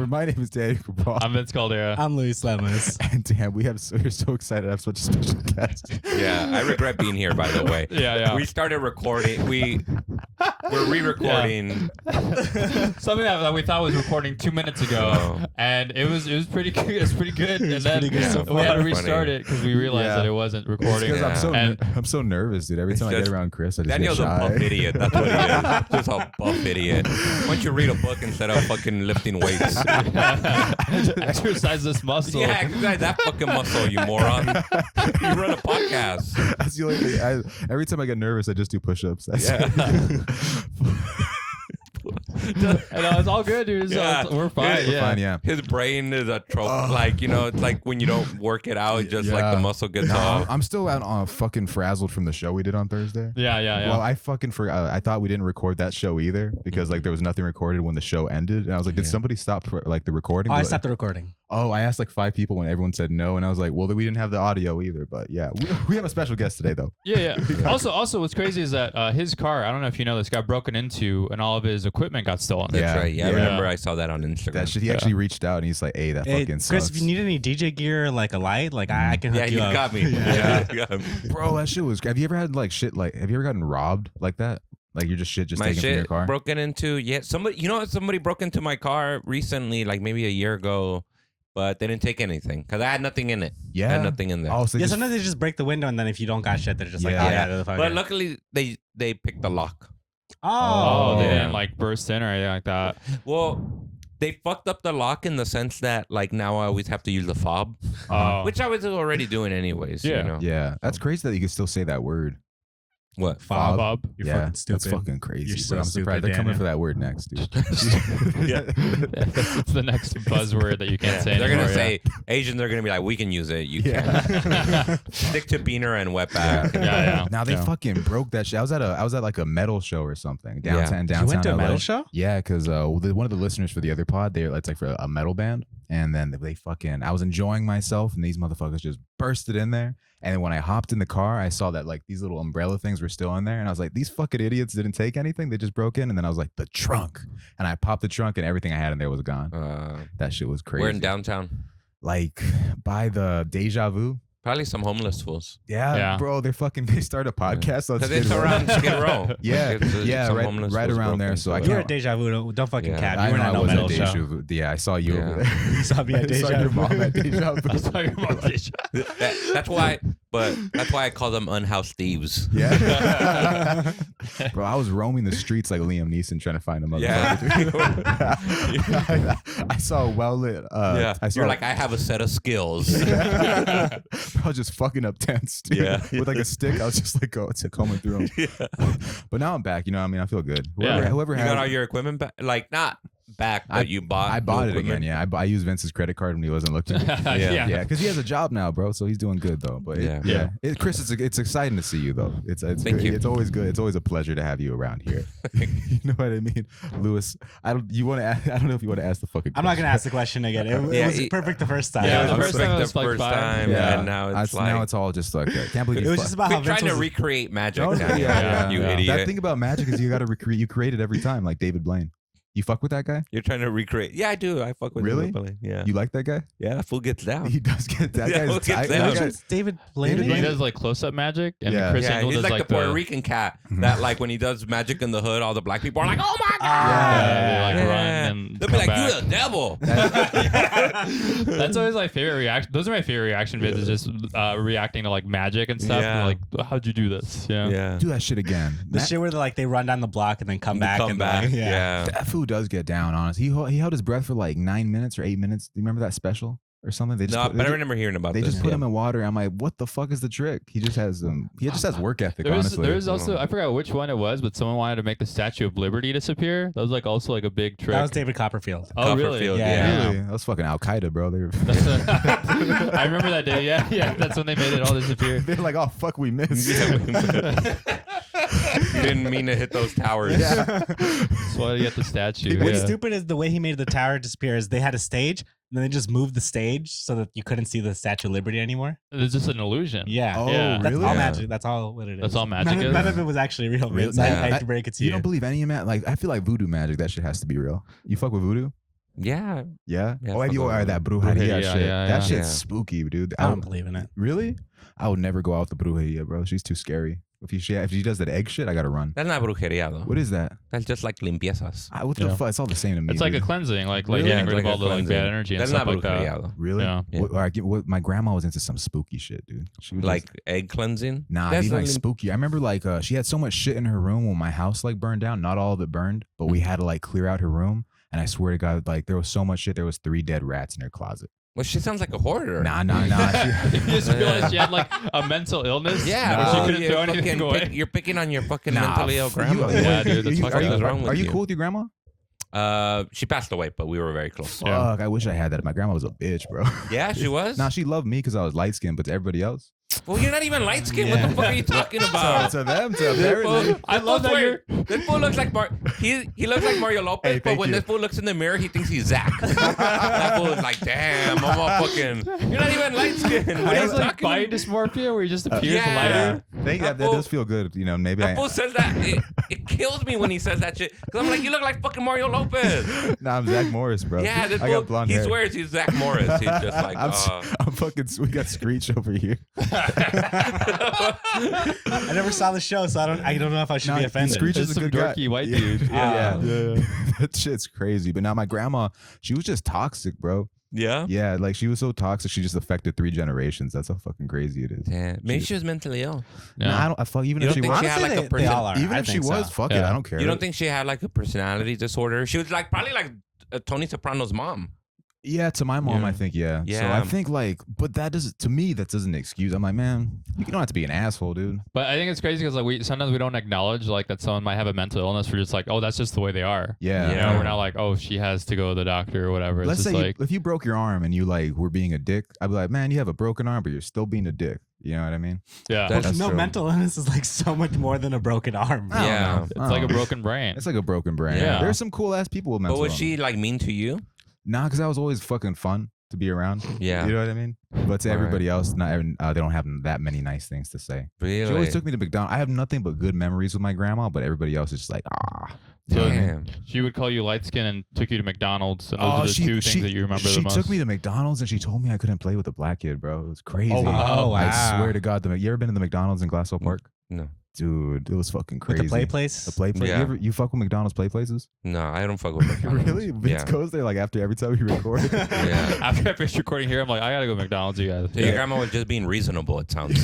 My name is Daniel Cabral. I'm Vince Caldera. I'm Luis Lemus. And damn, we're so excited to have such a special guest. Yeah, I regret being here, by the way. Yeah. We started recording. We're re-recording. Something that we thought was recording 2 minutes ago, and it was pretty good. It was pretty good, and then pretty good so we had to far. restart it because we realized that it wasn't recording. Because I'm so nervous, dude. Every time I get around Chris, I just Daniel's get a shy. buff idiot. That's what he is. Just a buff idiot. Why don't you read a book instead of fucking lifting weights? Exercise this muscle. Yeah, exercise that fucking muscle, you moron. You run a podcast. That's the only thing. Every time I get nervous, I just do push-ups. Yeah. No, it's all good, dude. We're fine. We're fine, yeah. His brain is a trope. Like, it's like when you don't work it out, just like the muscle gets off. I'm still out fucking frazzled from the show we did on Thursday. Yeah. Well, I fucking forgot. I thought we didn't record that show either because like there was nothing recorded when the show ended, and I was like, did somebody stop the recording? Oh, I stopped the recording. Oh, I asked like 5 people when everyone said no, and I was like, well, we didn't have the audio either. But yeah, we have a special guest today though. Yeah. Also, what's crazy is that his car, I don't know if you know this, got broken into, and all of his equipment got stolen. That's right. Yeah, I remember I saw that on Instagram. That shit. He actually reached out and he's like, hey, that fucking sucks. Chris, if you need any DJ gear, like a light, like I can hook you up. got me. Bro, that shit was. Have you ever had like shit like? Have you ever gotten robbed like that? Like you're just taken from your car. Broken into. Yeah, somebody broke into my car recently, like maybe a year ago. But they didn't take anything because I had nothing in it. Yeah, I had nothing in there. Oh, so Sometimes they just break the window, and then if you don't got shit, they're just like, yeah. But luckily, they picked the lock. Oh, they didn't like burst in or anything like that. Well, they fucked up the lock in the sense that like now I always have to use the fob, which I was already doing anyways. Yeah. Yeah, that's crazy that you can still say that word. What? Fob. You're fucking stupid. That's fucking crazy. You're so I'm surprised they're coming Daniel. for that word next, dude. It's the next buzzword that you can't say They're anymore. gonna say Asians are gonna be like, we can use it. You can't. Stick to beaner and wetback. Yeah. Now they fucking broke that shit. I was at like a metal show or something downtown. You went to a LA. metal show? Yeah, because one of the listeners for the other pod, it's like for a metal band, and then I was enjoying myself, and these motherfuckers just bursted in there. And then when I hopped in the car, I saw that like these little umbrella things were still in there, and I was like, these fucking idiots didn't take anything; they just broke in. And then I was like, the trunk, and I popped the trunk, and everything I had in there was gone. That shit was crazy. We're in downtown. Like by the Deja Vu. Probably some homeless fools. Yeah, bro, they start a podcast on Because Skid it's Row. around Skid Row. Yeah, right around there. So I You were at Deja Vu. Don't fucking cap. You were I at no was metal at show. Deja Vu. Yeah, I saw you over there. You saw me at I saw Deja your Vu. mom at Deja Vu. I saw your mom at Deja Vu. That's why I call them unhoused thieves. Yeah. Bro, I was roaming the streets like Liam Neeson trying to find a motherfucker. Yeah. I saw a well-lit. You're like, I have a set of skills. I was just fucking up tents, dude. Yeah. With like a stick. I was just like combing through them. Yeah. But now I'm back. You know what I mean? I feel good. Yeah. Whoever You has, got all your equipment back? Like, not back, but you bought I bought new it again. equipment? Yeah, I used Vince's credit card when he wasn't looking. Yeah. Because he has a job now, bro. So he's doing good though. But Chris, it's exciting to see you though. It's Thank good. you. It's always good. It's always a pleasure to have you around here. You know what I mean, Lewis? I don't know if you want to ask the fucking. I'm not gonna ask the question again. It was perfect the first time. Yeah, It the was first like time the was like first fine. time, and now it's all just like I can't believe It you was just about how We're trying Vince to was. recreate magic. Oh, Daniel. yeah. You Yeah. idiot. That thing about magic is you got to recreate. You create it every time, like David Blaine. You fuck with that guy? You're trying to recreate. Yeah, I do. I fuck with Really? him. Yeah. You like that guy? Yeah, fool gets down. He does get that Yeah, guy's look at tight. that. That Which guy- one's David Blaine? He does like close-up magic, and Yeah. Chris Yeah, Angel he's does like the Puerto Rican cat that, like, when he does magic in the hood, all the black people are like, "Oh my god!" they like Yeah. run and They'll be come like, back. "You the devil!" That's always my favorite reaction. Those are my favorite reaction vids. Is just reacting to like magic and stuff. Yeah. Like, how'd you do this? Yeah. Yeah. Do that shit again. The shit where they run down the block and then come back. Come and back. like, Yeah. That fool does get down, honestly. He held his breath for like 9 minutes or 8 minutes. Do you remember that special or something? They just No, but I remember hearing about they this. just put him in water. I'm like, what the fuck is the trick? He just has work ethic, honestly. There was also, I forgot which one it was, but someone wanted to make the Statue of Liberty disappear. That was like also like a big trick. That was David Copperfield. Oh, really? Copperfield, Yeah. Really? That was fucking Al Qaeda, bro. I remember that day. Yeah. That's when they made it all disappear. They're like, oh fuck, we missed. You didn't mean to hit those towers. Yeah. That's why you get the statue. What's Yeah. stupid is the way he made the tower disappear is they had a stage, and then they just moved the stage so that you couldn't see the Statue of Liberty anymore. It's just an illusion. Yeah. Oh, Yeah. That's really? all Yeah. magic. That's all what it is. That's all magic is? None of it was actually real. Really? Vince. Yeah. I hate to break it to You you. don't believe any of that? Like, I feel like voodoo magic. That shit has to be real. You fuck with voodoo? Yeah. Yeah. Yeah, Oh, you fuck are with that Brujeria, brujeria shit. yeah, That yeah. shit's Yeah. spooky, dude. I don't believe in it. Really? I would never go out with the brujeria, bro. She's too scary. If she does that egg shit, I gotta run. That's not brujeria though. What is that? That's just like limpiezas. What the Yeah. fuck? It's all the same to me. It's like a dude. cleansing, like Really? getting it's rid of like all a the like bad cleansing. energy and That's stuff not like that. brujeria though. Really? Yeah. My grandma was into some spooky shit, dude. She was Like just, egg cleansing. nah, That's be like not lim- spooky. I remember like she had so much shit in her room when my house like burned down. Not all of it burned, but we had to like clear out her room. And I swear to God, like there was so much shit. There was 3 dead rats in her closet. Well, she sounds like a hoarder. Nah. You just realized she had like a mental illness. Yeah, and Nah. she bro, couldn't you're throw anything fucking away. you're picking on your fucking Nah, mentally ill grandma. Yeah, dude, that's are fucking you, up. wrong with are you you? cool with your grandma? She passed away, but we were very close. Yeah. Fuck, I wish I had that. My grandma was a bitch, bro. Yeah, she was. Nah, she loved me because I was light skinned, but to everybody else, Well, you're not even light skinned. What the fuck are you talking so about? to them, to This apparently. fool- I love this that fool- you're- This fool looks like he looks like Mario Lopez, Hey, but thank when you. this fool looks in the mirror, he thinks he's Zach. That fool is like, damn, I'm all fucking. You're not even light skinned. What are you It's like talking body about? dysmorphia where he just appears yeah. lighter. Thank that fool- does feel good. You know, maybe That fool says that. It kills me when he says that shit. Because I'm like, you look like fucking Mario Lopez. Nah, I'm Zach Morris, bro. Yeah, this I fool, got blonde he hair. swears he's Zach Morris. He's just like, I'm fucking. We got Screech over here. I never saw the show, so I don't know if I should Nah, be offended. Screech is It's a some good guy. dorky white Yeah. dude. Yeah. That shit's crazy. But now my grandma, she was just toxic, bro. yeah. Yeah, like she was so toxic, she just affected 3 generations. That's how fucking crazy it is. Damn. Maybe she was mentally ill. Yeah. Nah, I don't. I fuck. Even You if don't she think was, she had Honestly, like a they person? all are. even I if she think so. was, fuck it, Yeah. I don't care. You don't think she had like a personality disorder? She was like probably like Tony Soprano's mom. Yeah, to my mom, Yeah. I think yeah. So Yeah. I think like, but that doesn't. To me, that doesn't excuse. I'm like, man, you don't have to be an asshole, dude. But I think it's crazy because like sometimes we don't acknowledge like that someone might have a mental illness. We're just like, oh, that's just the way they are. Yeah. You Yeah. know, we're not like, oh, she has to go to the doctor or whatever. It's Let's just say like, if you broke your arm and you like were being a dick, I'd be like, man, you have a broken arm, but you're still being a dick. You know what I mean? yeah, That's it's No, true. mental illness is like so much more than a broken arm. I don't Yeah. know. I like a don't know. broken brain. It's like a broken brain. Yeah. There's some cool ass people with mental But was illness. she like mean to you? Nah, because I was always fucking fun to be around. Yeah. You know what I mean? But to Alright. everybody else, not they don't have that many nice things to say. Really? She always took me to McDonald's. I have nothing but good memories with my grandma, but everybody else is just like, ah. So Damn. she would call you light skin and took you to McDonald's, and those are the two things that you remember she the most. took me to McDonald's and she told me I couldn't play with a black kid, bro. It was crazy. Oh, wow. I Wow. swear to God. You ever been to the McDonald's in Glassell Park? No. Dude, it was fucking crazy. With the play place. The play place. Yeah. You fuck with McDonald's play places? No, I don't fuck with McDonald's. Really? Vince Yeah. goes there like after every time we record. Yeah. After I finished recording here, I'm like, I gotta go to McDonald's, you guys. So your grandma was just being reasonable, it sounds.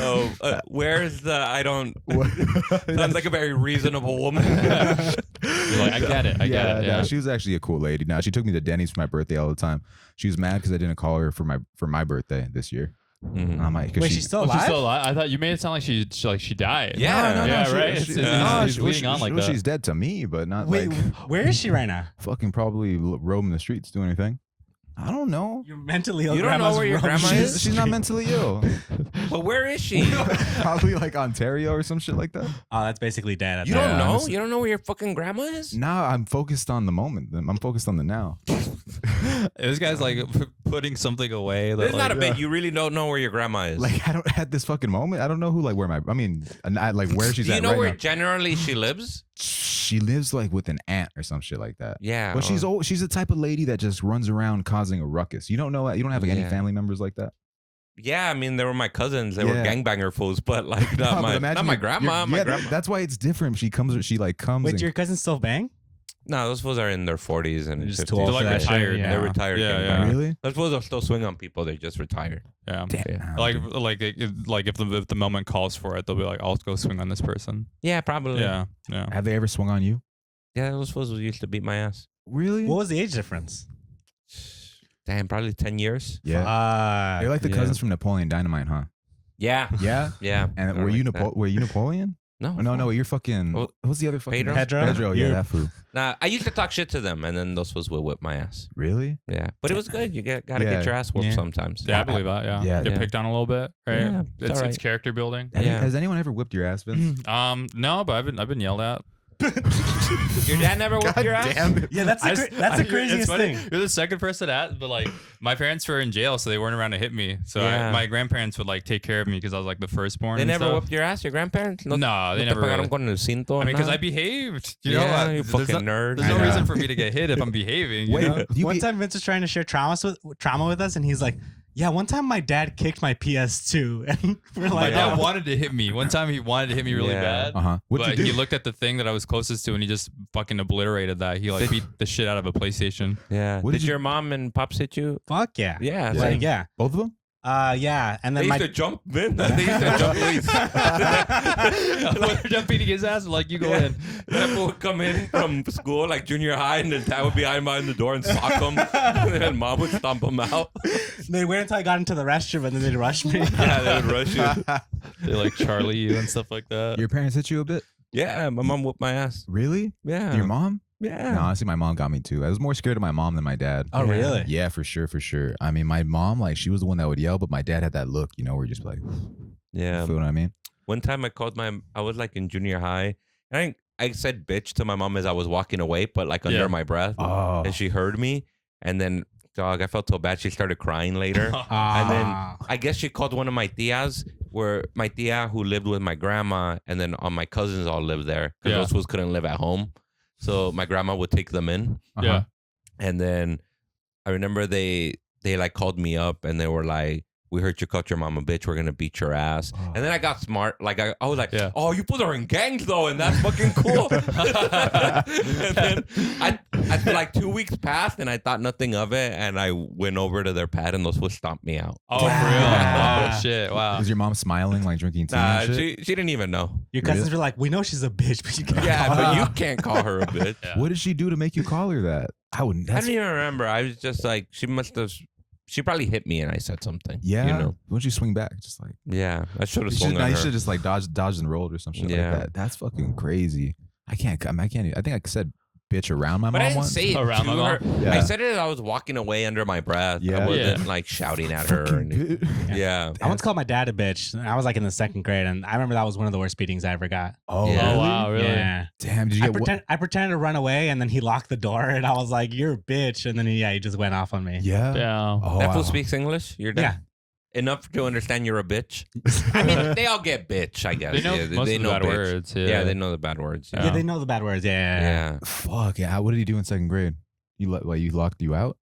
Oh, where's the I don't sounds like a very reasonable woman. You're like, I get it. I get it. Yeah. no, she was actually a cool lady. Now she took me to Denny's for my birthday all the time. She was mad because I didn't call her for my birthday this year. Mhm. I'm like, 'cause Wait, she's still Oh, alive? she's still alive? I thought you made it sound like she died. Yeah. No, Yeah, she- right? she- It's no, leading on like that. She's dead to me, but not Wait, like where is she right now? fucking probably roaming the streets doing anything. I don't know. Your mentally ill You don't know grandma's where your roaming grandma the is? She's not mentally ill. But where is she? Probably like Ontario or some shit like that. Oh, that's basically dead. At You that don't point. know? honestly. You don't know where your fucking grandma is? Nah, I'm focused on the moment. I'm focused on the now. This guy's like putting something away. That, There's not a like, bit. You really don't know where your grandma is. Like I don't at this fucking moment. I don't know who like where my. I mean, like where she's Do you at know right where now. generally she lives? She lives like with an aunt or some shit like that. Yeah. But she's old. She's the type of lady that just runs around causing a ruckus. You don't know. You don't have like any Yeah. family members like that. Yeah, I mean, they were my cousins. They were Yeah. gangbanger fools, but like No, not but my imagine grandma. My yeah, grandma. that's why it's different. She comes. She like comes. Wait, and, your cousin still bang? No, those fools are in their 40s and They're just 50s. too old They're for like that shit. retired. Yeah. They're retired. Yeah, gangbangers. yeah. really. Those fools will still swing on people. They just retired. yeah. Damn. Like if the moment calls for it, they'll be like, I'll go swing on this person. Yeah, probably. Yeah. Yeah. Have they ever swung on you? Yeah, those fools used to beat my ass. Really? What was the age difference? Damn, probably 10 years. Yeah. They're like the Yeah. cousins from Napoleon Dynamite, huh? Yeah. Yeah. Yeah. And I were you like that. Were you Napoleon? No. Oh, no. You're fucking. Oh, What's the other fucking? Pedro? Pedro? Yeah, You're- that fool. Nah, I used to talk shit to them, and then those fools would whip my ass. Really? Yeah, but it was good. You gotta Yeah. get your ass whooped Yeah. sometimes. Yeah, I believe that. Yeah. Yeah. Get Yeah. picked on a little bit, right? Yeah, it's it's alright. character building. Have you- Yeah. has anyone ever whipped your ass, Vince? No, but I've been yelled at. Your dad never whooped your ass? Damn it. Yeah, that's the craziest thing. You're the second person to ask, but like my parents were in jail, so they weren't around to hit me. So Yeah. my grandparents would like take care of me because I was like the firstborn. They and never stuff. whooped your ass, your grandparents? No, they te never. pegaron Really. con el cinto? I mean, because nada? I behaved. Yeah, You know, you fucking nerd. There's no I know. reason for me to get hit if I'm behaving. You Wait, know? you One be- time Vince was trying to share trauma with us, and he's like, "Yeah, one time my dad kicked my PS2," and we're My like, dad "Oh." wanted to hit me. One time he wanted to hit me really Yeah. bad. Uh-huh. What'd But you do? he looked at the thing that I was closest to and he just fucking obliterated that. He like beat the shit out of a PlayStation. Yeah. What Did did you- your mom and pops hit you? Fuck yeah. Yeah. Like, same. yeah. Both of them? Yeah. And They then used my to jump, Vin. They used to jump Luis. When they're done beating his ass, like you go in. That fool would come in from school, like junior high, and then dad would be behind the door and sock him. And then mom would stomp him out. they waited until I got into the restroom, and then they'd rush me. Yeah, they would rush you. They like Charlie you and stuff like that. Your parents hit you a bit? Yeah, my mom whooped my ass. Really? Yeah. Your mom? Yeah. No, honestly, my mom got me too. I was more scared of my mom than my dad. Oh, really? Yeah, for sure, for sure. I mean, my mom, like, she was the one that would yell, but my dad had that look, you know, where you're just like, Yeah. you feel what I mean? One time I was like in junior high. And I said bitch to my mom as I was walking away, but like under Yeah. my breath. Oh. And she heard me. And then, dog, I felt so bad. She started crying later. And then I guess she called one of my tias, where my tia who lived with my grandma, and then all my cousins all lived there because Yeah. those fools couldn't live at home. So my grandma would take them in. Uh-huh. Yeah. And then I remember they like called me up and they were like, "We heard you called your mom a bitch. We're gonna beat your ass." Oh. And then I got smart. Like I was like, Yeah. "Oh, you fools are in gangs though, and that's fucking cool." And then I feel like 2 weeks passed and I thought nothing of it, and I went over to their pad and those fools stomped me out. Oh, for real? Yeah. Oh, shit. Wow. Was your mom smiling, like drinking tea Nah, and shit? she didn't even know. Your cousins were like, "We know she's a bitch, but you can't." Yeah, call but her." you can't call her a bitch. Yeah. What did she do to make you call her that? I wouldn't. I That's, don't even remember. I was just like, she probably hit me and I said something. yeah. You know? Why don't you swing back? Just like, Yeah. I should have you swung should, on you her. should just like dodged and rolled or some shit Yeah. like that. That's fucking crazy. I can't. I can't. I think I said bitch around my But mom I didn't once. say it Around to my her. mom? Yeah. I said it as I was walking away under my breath. Yeah. I wasn't Yeah. like shouting at her. Or Fucking anything. bitch. Yeah. I once called my dad a bitch. I was like in the second grade, and I remember that was one of the worst beatings I ever got. Oh, Yeah. Oh, really? wow. Really? Yeah. Damn. Did you get I pretended to run away, and then he locked the door, and I was like, "You're a bitch," and then he just went off on me. Yeah. Yeah. Oh, That fool wow. speaks English? You're Yeah. done? Enough to understand you're a bitch? I mean, they all get bitch, I guess. They know Yeah, most they of the know bad bitch. words. Yeah. Yeah, they know the bad words. Yeah, they know the bad words. Yeah. Yeah. Fuck. Yeah. What did he do in second grade? You locked you out?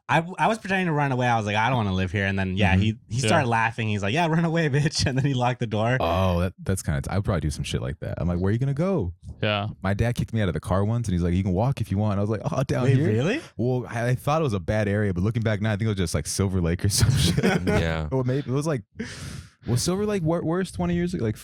I was pretending to run away. I was like, I don't want to live here. And then Mhm. he started laughing. He's like, "Yeah, run away, bitch!" And then he locked the door. Oh, that's kind of. I would probably do some shit like that. I'm like, where are you gonna go? Yeah. My dad kicked me out of the car once, and he's like, "You can walk if you want." I was like, "Oh, down Wait, here." really? Well, I thought it was a bad area, but looking back now, I think it was just like Silver Lake or some shit. Yeah. Or maybe it was like, was Silver Lake worse 20 years ago? Like,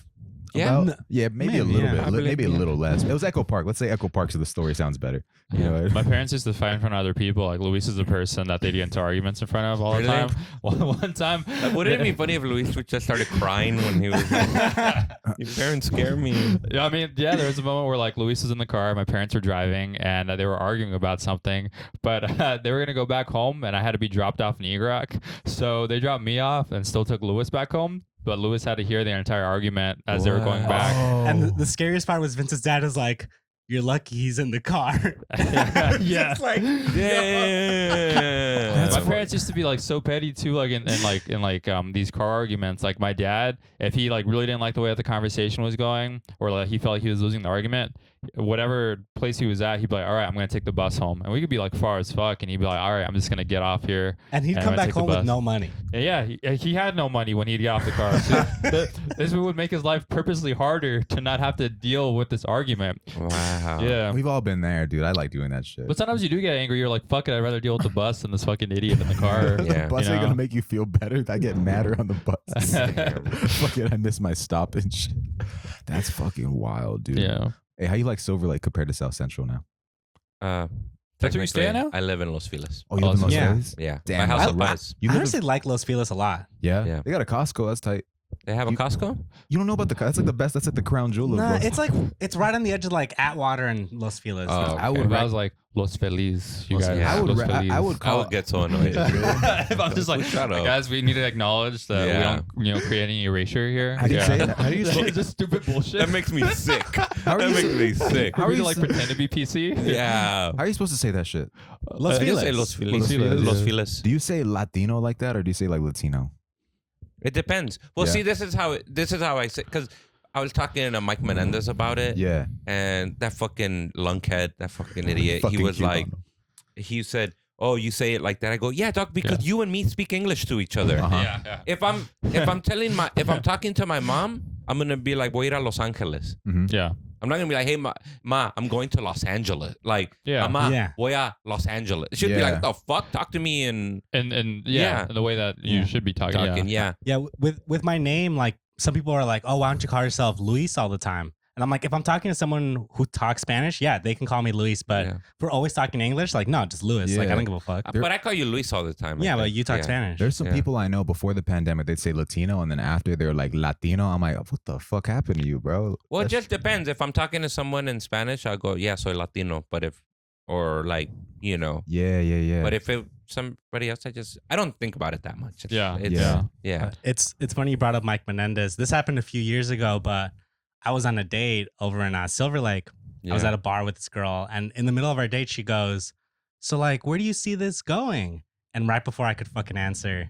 Yeah. about- yeah, maybe a Maybe, little yeah. bit, I believe- maybe a yeah. little less. It was Echo Park. Let's say Echo Park, so the story sounds better. You know, My parents used to fight in front of other people. Like Luis is the person that they get into arguments in front of all Really? the time. One time, Wouldn't it be funny if Luis would just started crying when he was like, "Your parents scare me." Yeah, I mean, yeah, there was a moment where like Luis was in the car, my parents were driving, and they were arguing about something, but they were gonna go back home, and I had to be dropped off in Egrach, so they dropped me off and still took Luis back home. But Luis had to hear their entire argument as they were going back. Oh. And the scariest part was Vince's dad is like, "You're lucky he's in the car." Yeah. It's like, Yeah. My parents used to be like so petty too, like in these car arguments. Like my dad, if he like really didn't like the way that the conversation was going, or like he felt like he was losing the argument, whatever place he was at, he'd be like, "All right, I'm gonna take the bus home," and we could be like far as fuck, and he'd be like, "All right, I'm just gonna get off here." and he'd And come I back take the home with bus. no money. And yeah, he had no money when he'd get off the car. So this would make his life purposely harder to not have to deal with this argument. Wow. Yeah. We've all been there, dude. I like doing that shit. But sometimes you do get angry. You're like, fuck it, I'd rather deal with the bus than this fucking idiot in the car. The Yeah. bus You ain't know? gonna make you feel better. I get madder on the bus. Fuck it, I miss my stop and shit. That's fucking wild, dude. Yeah. Hey, how you like Silver Lake compared to South Central now? That's where you stay technically, now? I live in Los Feliz. Oh, you live in Los Yeah. Feliz? Yeah. Damn, My house that's is a lot. nice. You I live honestly like Los Feliz a lot. yeah? Yeah. They got a Costco. That's tight. They have a You- Costco? You don't know about that's like the best. That's like the crown jewel. Nah, of it's right on the edge of like Atwater and Los Feliz. Oh, I okay. would If I was like Los Feliz, you Los- guys. yeah. I would Los ra- I Feliz. would I call would get so annoyed. If I'm just like, Shut up. guys, we need to acknowledge that Yeah. we don't, create any erasure here. How do you say that? How do you say It's just stupid bullshit. That makes me sick. How are That you makes so- me sick. How How are we you like so- pretend to be PC? Yeah. How are you supposed to say that shit? Los I just say Feliz. Los Feliz. Los Feliz, Los yeah. Feliz. Do you say Latino like that, or do you say like Latino? It depends. Well, Yeah. see, this is how I say, because I was talking to Mike Menendez about it. Yeah. And that fucking lunkhead, that fucking idiot, Fucking he was Cuban. like, he said, "Oh, you say it like that?" I go, "Yeah, dog, because Yeah. you and me speak English to each other. Uh-huh. Yeah. If I'm talking to my mom, I'm gonna be like, voy a ir a Los Angeles. Yeah. I'm not gonna be like, hey, ma, I'm going to Los Angeles. Like, Yeah. ma, Yeah. voy a Los Angeles. She'd be Yeah. like, the fuck? Talk to me in And Yeah. in the way that you Yeah. should be talking. talking. Yeah. Yeah. Yeah, with my name, like some people are like, "Oh, why don't you call yourself Luis all the time?" And I'm like, if I'm talking to someone who talks Spanish, yeah, they can call me Luis. But Yeah. if we're always talking English, like, no, just Luis. Like, I Yeah. don't give a fuck. There- But I call you Luis all the time. I Yeah, but think. you talk Yeah. Spanish. There's some Yeah. people I know before the pandemic, they'd say Latino, and then after they're like Latino. I'm like, what the fuck happened to you, bro? Well, it That's- just depends. If I'm talking to someone in Spanish, I'll go, yeah, soy Latino. But if, or like, you know, yeah. but if it somebody else, I don't think about it that much. Yeah. It's, Yeah. yeah. It's funny you brought up Mike Menendez. This happened a few years ago, but I was on a date over in Silver Lake. I was Yeah. at a bar with this girl, and in the middle of our date, she goes, "So, like, where do you see this going?" And right before I could fucking answer,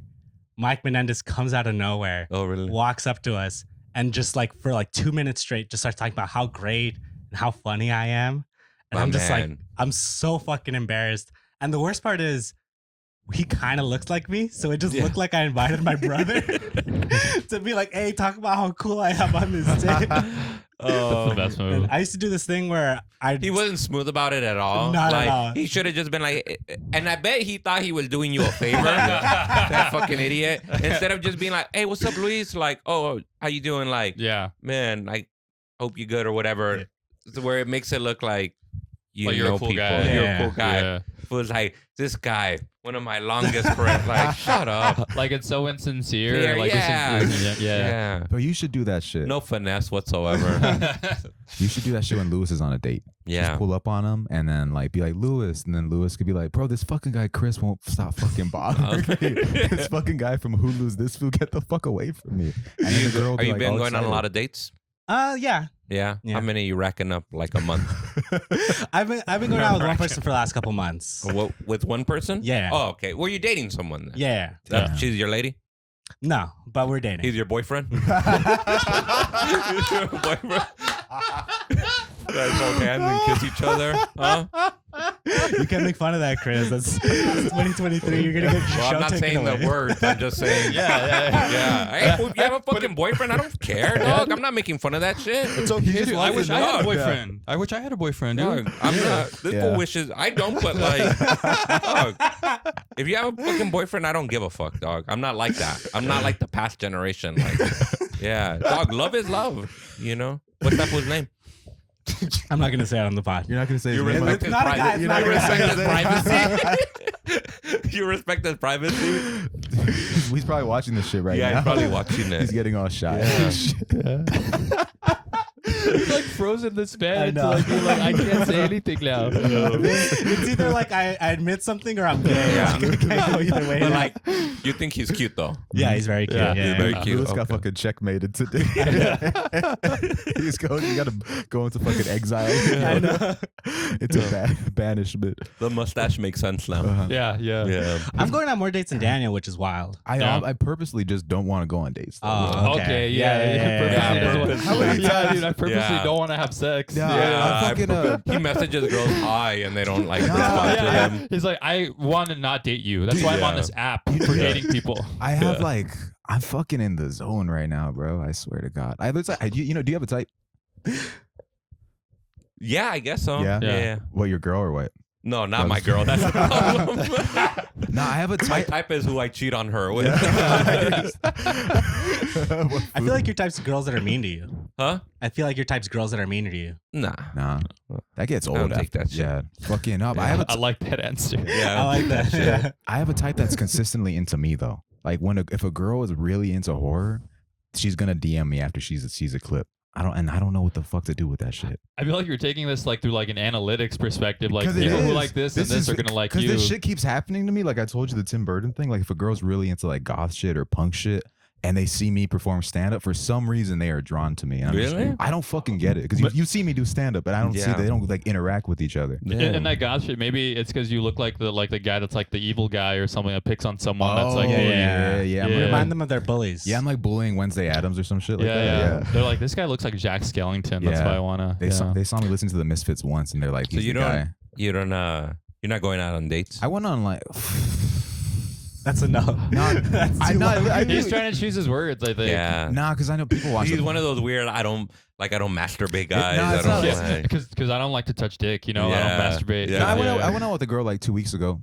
Mike Menendez comes out of nowhere, Oh, really? walks up to us, and just like for like 2 minutes straight, just starts talking about how great and how funny I am. And My I'm just like, man. I'm so fucking embarrassed. And the worst part is, he kind of looks like me, so it just Yeah. looked like I invited my brother to be like, "Hey, talk about how cool I am on this date." That's the best move. And I used to do this thing where He wasn't smooth about it at all. Not at like, all. He should have just been like, and I bet he thought he was doing you a favor. That fucking idiot. Instead of just being like, "Hey, what's up, Luis?" Like, "Oh, how you doing?" Like, Yeah. man, I hope you're good or whatever. So where it makes it look like you Like you're a know cool people. guy. You're a Yeah. cool guy. Yeah. Was like, this guy, one of my longest friends. Like, shut up. Like it's so insincere. Yeah, Like yeah. yeah. But you should do that shit. No finesse whatsoever. You should do that shit when Lewis is on a date. Yeah. Just pull up on him and then like be like Lewis, and then Lewis could be like, "Bro, this fucking guy Chris won't stop fucking bothering me. This fucking guy from Hulu's this fool, get the fuck away from me." And then the girl will Are be you like, been all going on a excited. lot of dates? yeah. Yeah. Yeah. How many are you racking up like a month? I've been going out with one person for the last couple months. What, with one person? Yeah. Oh, okay. Were you dating someone then? Yeah. Yeah. She's your lady? No, but we're dating. He's your boyfriend? He's your boyfriend? You guys hold hands and kiss each other? Huh? You can't make fun of that, Chris. That's 2023. You're gonna get your Well, show I'm not taken saying away. the words. I'm just saying. Yeah. Hey, if you have a fucking boyfriend, I don't care, dog. I'm not making fun of that shit. It's okay. Dude, I wish I had a dog. boyfriend. I wish I had a boyfriend, dude. Dog, I'm not. This Yeah. fool wishes I don't, but like, dog, if you have a fucking boyfriend, I don't give a fuck, dog. I'm not like that. I'm not like the past generation. Like, yeah, dog, love is love. You know what's that fool's name? I'm not gonna say it on the pod. You're not gonna say You his name. respect his not a guy, privacy. it's not You a respect guy. his privacy. You respect his privacy. He's probably watching this shit right Yeah, now. he's probably watching it. He's getting all shy. He's like frozen the span I into know. like, being like, I can't say anything now. It's either like I admit something or I'm gay. Yeah. It can't go either way. But like, you think he's cute though? yeah, he's very cute. Yeah, Yeah, he's very cute. Lewis got Okay. fucking checkmated today. He's going. You gotta go into fucking exile. I know. It's a banishment. The mustache makes sense now. Uh-huh. Yeah. Yeah. I'm going on more dates than Daniel, which is wild. I purposely just don't want to go on dates. though. Oh, Okay. Yeah. Purposely doesn't want- How many Yeah, dude. I purposely Yeah. don't want to have sex. Yeah. Yeah, I'm fucking, he messages girls hi and they don't like Nah. respond to Yeah, him. he's like, I want to not date you. That's why I'm on Yeah. this app for dating people. I have like I'm fucking in the zone right now, bro. I swear to God. I have a type. You know, do you have a type? Yeah, I guess so. Yeah? Yeah. What, your girl or what? No, not my girl. That's the problem. No, I have a My type. type is who I cheat on her with. I feel like your type's of girls that are mean to you. Huh? I feel like your type's girls that are meaner to you. Nah. Nah, that gets I old. don't take after. that shit. Yeah, fucking up. I have a I like that answer. Yeah. I like that. Yeah. I have a type that's consistently into me though. Like if a girl is really into horror, she's gonna DM me after she sees a clip. I don't know what the fuck to do with that shit. I feel like you're taking this like through like an analytics perspective. Like 'Cause it people who is. like this and this are gonna like you. Because this shit keeps happening to me. Like I told you the Tim Burton thing. Like if a girl's really into like goth shit or punk shit, and they see me perform stand up, for some reason they are drawn to me. And I'm Really? I don't fucking get it because you see me do stand up, but I don't see Yeah. they don't like interact with each other. And that god shit, maybe it's because you look like the guy that's like the evil guy or something that picks on someone that's like, Oh, hey, yeah. Yeah. Remind them of their bullies. Yeah, I'm like bullying Wednesday Addams or some shit like that. yeah. They're like, this guy looks like Jack Skellington. That's Yeah. why I wanna. They saw me listen to the Misfits once, and they're like, So he's you the don't, guy. you're not going out on dates. I went on like. That's a no. That's I too know. low. He's trying to choose his words. I think. Yeah. Nah, because I know people watch. He's them. one of those weird. I don't masturbate guys. No, I it's don't not- like. Because I don't like to touch dick. You know, Yeah. I don't masturbate. Yeah. No, I went out with a girl like 2 weeks ago.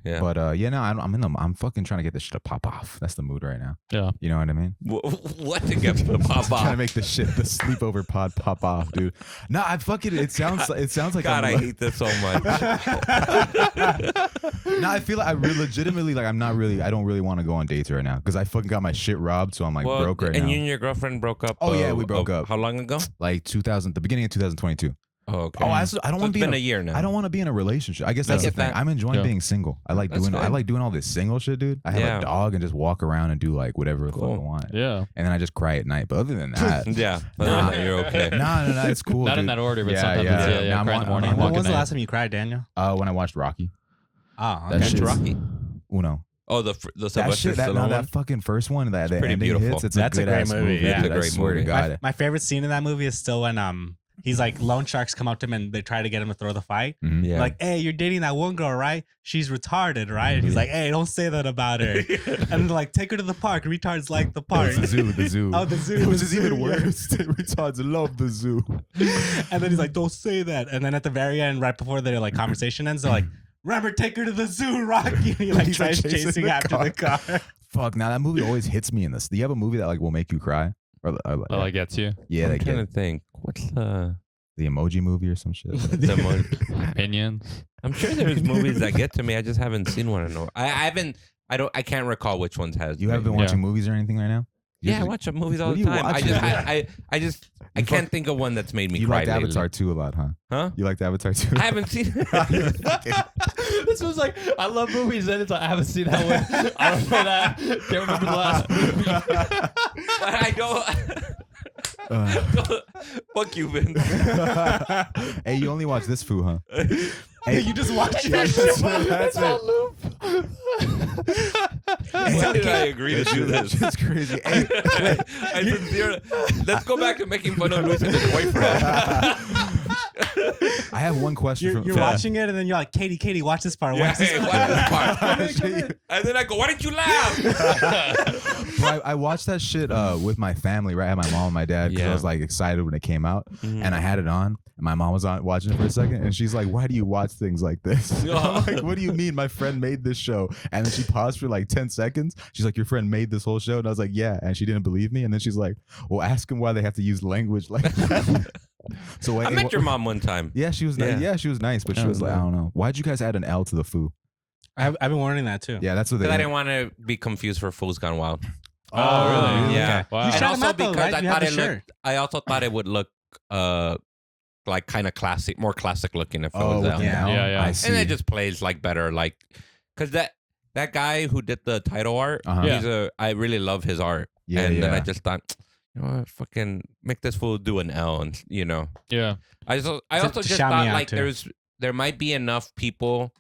Yeah. But I'm fucking trying to get this shit to pop off. That's the mood right now. Yeah. You know what I mean? What to get the pop Trying to off? make the sleepover pod pop off, dude. No, I fucking it sounds like God, I'm I hate this so much. No, I feel like I legitimately like I don't really want to go on dates right now because I fucking got my shit robbed, so I'm like Well, broke right and now. you and your girlfriend broke up. Oh, yeah, we broke up. How long ago? Like the beginning of 2022. Oh, okay. Oh, I don't So want to it's be been in a year now. I don't want to be in a relationship. I guess that's I the get thing. that. I'm enjoying Yeah. being single. I like That's good. doing all this single shit, dude. I have Yeah. a dog and just walk around and do like whatever the fuck I Cool. want. Yeah. And then I just cry at night. But other than that, Yeah. Nah. You're okay. no, it's cool. Not in dude. that order, but Yeah, sometimes yeah. it's Now I'm cry in on- the morning, I'm on- When walk was at the night. last time you cried, Daniel? When I watched Rocky. Oh, That okay. shit is- Rocky. Uno. Oh, the That Sylvester shit, that Stallone one. that fucking first one, that the pretty ending beautiful. hits. It's That's a a great good-ass movie, yeah. dude. It's a I great swear movie. to God. My favorite scene in that movie is still when he's like loan sharks come up to him and they try to get him to throw the fight. Mhm. Yeah. Like, hey, you're dating that one girl, right? She's retarded, right? And he's like, hey, don't say that about her. And they're like, take her to the park. Retards like the park. It's the zoo. Oh, the zoo. Which is even Yeah. worse. Retards love the zoo. And then he's like, don't say that. And then at the very end, right before their like conversation ends, they're like, remember, take her to the zoo, Rocky. And he like He's, like, tries chasing chasing the after car. the car. Fuck. Now that movie always hits me in this. Do you have a movie that like will make you cry? Or That like gets you. yeah, I'm like trying to think. What's the Emoji movie or some shit. Opinions. I'm sure there's movies that get to me. I just haven't seen one. I can't recall which ones has. You haven't been Yeah. watching movies or anything right now? You Yeah, I have- watch movies all What the do you time. I watch? just I can't think of one that's made me You cry liked lately. Avatar 2 a lot, huh? Huh? You liked Avatar 2? I haven't seen it. This was like, I love movies and it's like, I haven't seen that one. I don't know that. Can't remember the last movie. But I don't. Fuck you, Vince. Hey, you only watch this foo, huh? Hey, you just watch Yeah, it. that's it. Why did I agree to do this? It's crazy. Hey, I sincerely, let's go back to making fun of Luis and his boyfriend. I have one question You're watching it and then you're like, Katie, watch this part. Yeah, Watch this hey, part. watch this part. And then I go, why didn't you laugh? Bro, I watched that shit with my family, right? I had my mom and my dad because I Yeah. was like excited when it came out, Mhm. and I had it on. And my mom was on watching it for a second, and she's like, "Why do you watch things like this?" I'm like, "What do you mean? My friend made this show." And then she paused for like 10 seconds. She's like, "Your friend made this whole show," and I was like, "Yeah," and she didn't believe me. And then she's like, "Well, ask him why they have to use language like that." So wait, I met your mom one time. Yeah, she was Yeah. nice. Yeah, she was nice, but she Yeah. was like, I don't know. Why'd you guys add an L to the foo? I've been wondering that too. Yeah, that's what they. Because I didn't want to be confused for Fools Gone Wild. Oh, really? Yeah. Okay. Wow. You And shout him also out though, because right? I You have thought the it shirt. looked, I also thought it would look like kind of classic, more classic looking if it was with L. the Yeah. L? Yeah, yeah. I see. And it just plays like better, like because that guy who did the title art, Uh-huh. Yeah. I really love his art. Yeah, and then yeah. I just thought, you know what, fucking make this fool do an L, and you know, Yeah. I also To just shout me thought out, like too. there might be enough people.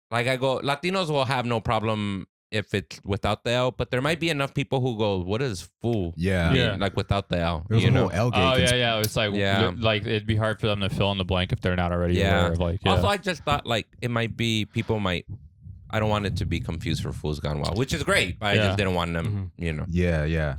Like I go, Latinos will have no problem if it's without the L, but there might be enough people who go, what is fool? Yeah. Yeah. Like without the L, There was you a know. whole L gate. Oh, yeah. It's like, Yeah. like it'd be hard for them to fill in the blank if they're not already Yeah. aware of like, yeah. Also, I just thought like it might be people might. I don't want it to be confused for Fools Gone Wild, which is great, but I Yeah. just didn't want them, you know. Yeah, yeah.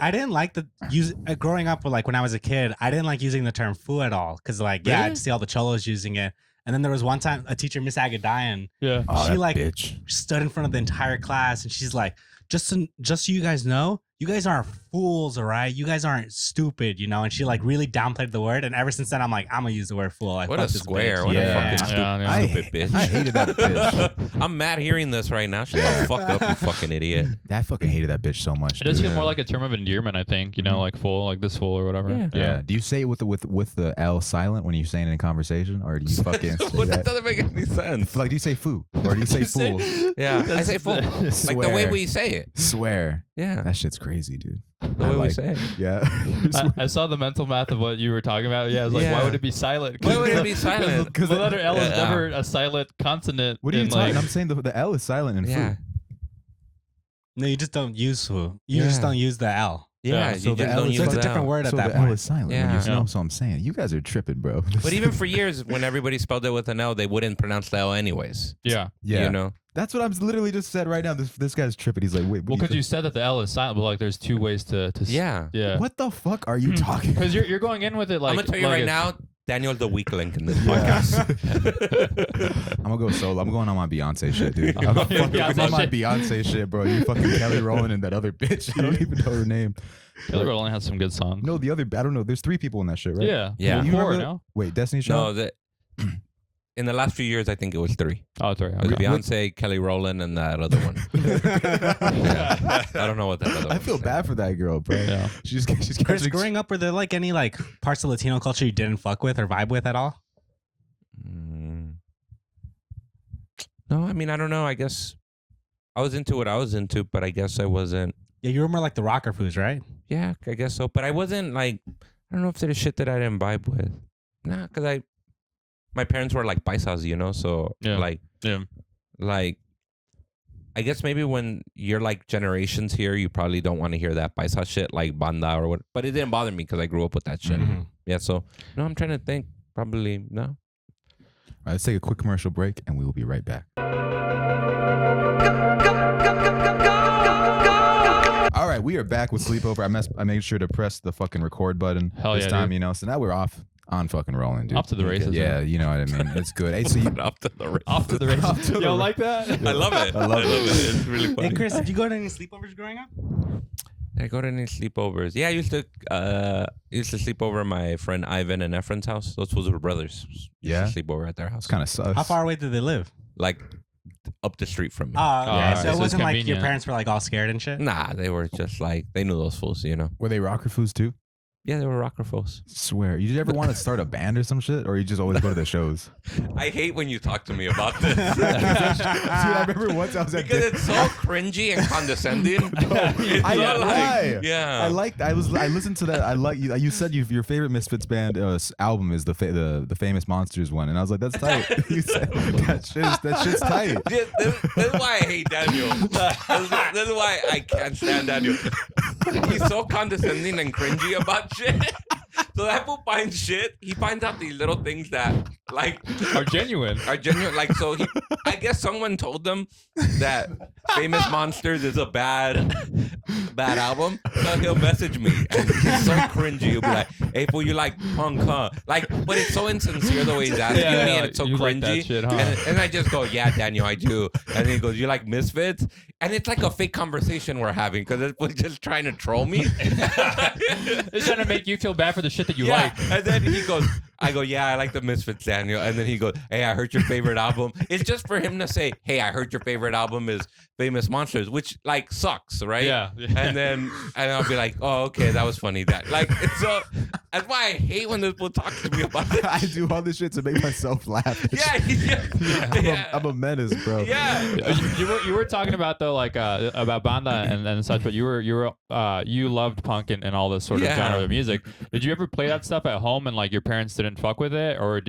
I didn't like the use growing up with like when I was a kid. I didn't like using the term "foo" at all because like Really? I'd see all the cholos using it, and then there was one time a teacher, Miss Agadayan, yeah. Oh, she that like bitch. stood in front of the entire class and she's like, just so you guys know, you guys aren't fools, all right? You guys aren't stupid, you know? And she like really downplayed the word. And ever since then, I'm like, I'm gonna use the word fool. Like, What fuck a this square. bitch. What Yeah. a fucking Yeah, stupid bitch. I hated that bitch. I'm mad hearing this right now. Shut the fuck up, you fucking idiot. I fucking hated that bitch so much. It does dude. feel more like a term of endearment, I think. You know, like fool, like this fool or whatever. Yeah. Yeah. Do you say it with the L silent when you're saying it in conversation, or do you fucking say What, that that? doesn't make any sense. Like, do you say foo, or do you say fool? Yeah, I say fool. Like the Swear. way we say it. Swear. Yeah, That shit's crazy, dude. the way we say it. Yeah. I saw the mental math of what you were talking about. Yeah, I was like, why Yeah. would it be silent? Why would it be silent? Because the letter L is Yeah. never a silent consonant. What are you in, talking? like, I'm saying the L is silent in Yeah, foo. No, you just don't use fool. You just Yeah. don't use the L. yeah. so You the just L don't is- use So it's a the different L. word at So that the L point. is silent. Yeah. You Yeah. know, so I'm saying you guys are tripping, bro. But even for years, when everybody spelled it with an L, they wouldn't pronounce the L anyways. yeah. yeah, You know? that's what I'm literally just said right now. This guy's tripping. He's like, wait, Well, what, because you said that the L is silent, but like there's two ways to Yeah. yeah. what the fuck are you talking? Because you're going in with it like I'm gonna tell you like right it's- now, Daniel's the weak link in this Yeah. podcast. I'm gonna go solo. I'm going on my Beyonce shit, dude. I'm on your fucking Beyonce on my shit. Beyonce shit, bro. You fucking Kelly Rowland and that other bitch. I don't even know her name. Taylor only has some good songs. No, the other. I don't know. There's 3 people in that shit, right? Yeah. Yeah. Well, You four remember that? now. Wait, Destiny's No, Child. in the last few years, I think it was 3. Oh, sorry. It was Okay. Beyonce, Kelly Rowland, and that other one. Yeah. I don't know what that other one I feel is. bad for that girl, bro. Yeah. She's Chris, growing up, were there like any like parts of Latino culture you didn't fuck with or vibe with at all? Mm. No, I mean, I don't know. I guess I was into what I was into, but I guess I wasn't. Yeah, you were more like the rocker foods, right? Yeah, I guess so. But I wasn't like, I don't know if there's shit that I didn't vibe with. Nah, because my parents were like paisas, you know? So Yeah. like, I guess maybe when you're like generations here, you probably don't want to hear that paisa shit like banda or what. But it didn't bother me because I grew up with that shit. Mhm. Yeah, so no, I'm trying to think. Probably no. All right, let's take a quick commercial break, and we will be right back. All right, we are back with Sleepover. I made sure to press the fucking record button Hell this yeah, time, dude. you know. So now we're off on fucking rolling, dude. Off to the races. Yeah, you know what I mean. It's good. Hey, so you, Up to the race. Off to the Off races. to You the don't ra- like that? I love it. I love it. It's really funny. Hey, Chris, did you go to any sleepovers growing up? Did I go to any sleepovers? Yeah, I used to sleep over at my friend Ivan and Efren's house. Those fools were brothers. Used Yeah? to sleep over at their house. it's kind of sus. How far away did they live? Like up the street from me. Oh, okay. alright, So so it it's wasn't like your convenient. parents were like all scared and shit? Nah, they were just like they knew those fools, you know. Were they rocker foods too? Yeah, they were rocker fools. Swear. You ever want to start a band or some shit, or you just always go to the shows? I hate when you talk to me about this. Dude, I remember once I was at Because it's so cringy and condescending. It's I so lie. yeah. I listened to that. I like you. You said your favorite Misfits band album is the Famous Monsters one, and I was like, that's tight. You said that shit's tight. This is why I hate Daniel. This is why I can't stand Daniel. He's so condescending and cringy about shit. So that fool finds shit. He finds out these little things that like Are genuine. are genuine. Like so, I guess someone told them that Famous Monsters is a bad album. So he'll message me, and he's so cringy. He'll be like, "Hey, fool, you like punk, huh?" Like, but it's so insincere the way he's asking Yeah, me, yeah, and it's so you cringy. like that shit, huh? And I just go, "Yeah, Daniel, I do." And he goes, "You like Misfits?" And it's like a fake conversation we're having because we're just trying to troll me. It's trying to make you feel bad for the shit that you Yeah. like. And then he goes, I go, "Yeah, I like the Misfits, Daniel." And then he goes, "Hey, I heard your favorite album." It's just for him to say, "Hey, I heard your favorite album is Famous Monsters," which like sucks, right? Yeah. And I'll be like, "Oh, okay, that was funny." It's so that's why I hate when people talk to me about this. I do all this shit to make myself laugh. Yeah. I'm a menace, bro. Yeah. You were talking about though like about banda and such, but you loved punk and all this sort of Yeah. genre of music. Did you ever play that stuff at home and like your parents didn't fuck with it, or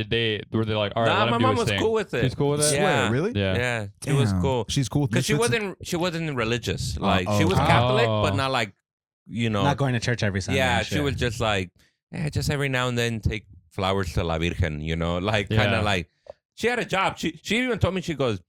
were they like, all right, Nah, let him my do mom his was thing? cool with it. She's cool with it. Swear, Yeah. really? Yeah. Yeah, it was Damn. cool. She's cool with Because she Misfits? wasn't religious. Like oh, she was okay. Catholic, Oh. but not like, you know. Not going to church every Sunday. Yeah, and she shit. was just like, just every now and then take flowers to La Virgen, you know, like kind Yeah. of like she had a job. She even told me, she goes,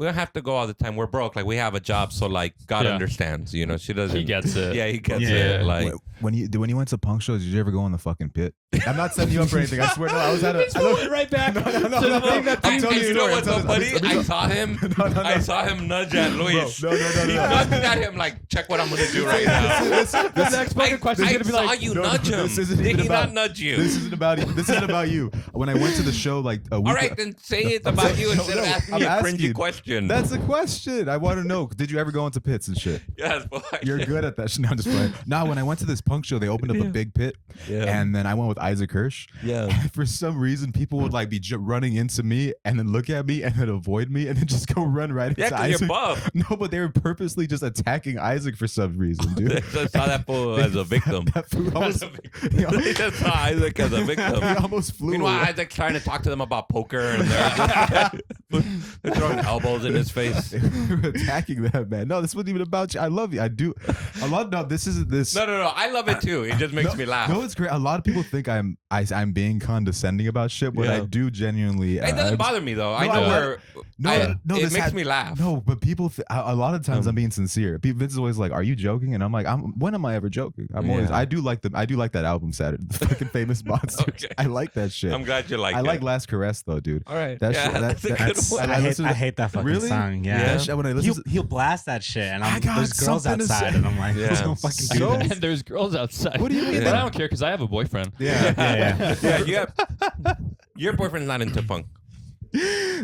we don't have to go all the time. We're broke. Like we have a job, so like God Yeah. understands. You know, she doesn't. He gets it. Yeah, he gets Yeah. it. Like when you went to punk shows, did you ever go in the fucking pit? I'm not setting you up for anything. I swear. No, I was at a. I don't- right back. No, to the thing that I'm And telling you you a know story. what's I'm so telling- funny? I saw him. No. I saw him nudge at Luis. No. He nudged at him like, check what I'm gonna do right now. The next fucking question is I gonna be saw like, you No, nudge him. this isn't Did even he about- not nudge you? This isn't about you. This isn't about you. When I went to the show like a week. All right, then say it's about you instead of asking me a cringy question. That's a question. I want to know. Did you ever go into pits and shit? yes, boy. You're good at that shit. No, I'm just playing. No, when I went to this punk show, they opened up a big pit, Yeah. and then I went with Isaac Hirsch. Yeah. And for some reason, people would like be running into me and then look at me and then avoid me and then just go run right Yeah, into because Isaac. you're buff. No, but they were purposely just attacking Isaac for some reason, They dude. just saw that fool as a victim. That fool almost, They just saw Isaac as a victim. he almost flew. Meanwhile, away. Isaac's trying to talk to them about poker, and they're throwing elbows in his face. They were attacking that man. No, this wasn't even about you. I love you. I do. A lot. No, this isn't this. No. I love it too. It just makes me laugh. No, it's great. A lot of people think I'm being condescending about shit, but Yeah. I do genuinely. It doesn't bother me though. I No, know I- where. No, it makes me laugh. No, but people. A lot of times I'm being sincere. Vince is always like, "Are you joking?" And I'm like, "When am I ever joking?" I'm always. Yeah. I do like that album Saturday, the fucking Famous Monsters. Okay. I like that shit. I'm glad you like I it. like Last Caress though, dude. All right. That yeah, shit- that's a good That's, one. I I listen to- hate that fucking Really? song. Yeah. Yeah. That shit, when I listen, He'll blast that shit, and I got there's girls something to outside, say. and I'm like, Yeah. don't fucking do So- that. and there's girls outside. What do you mean? But that- I don't care because I have a boyfriend. Yeah. Yeah, Yeah, you have, your boyfriend's not into punk.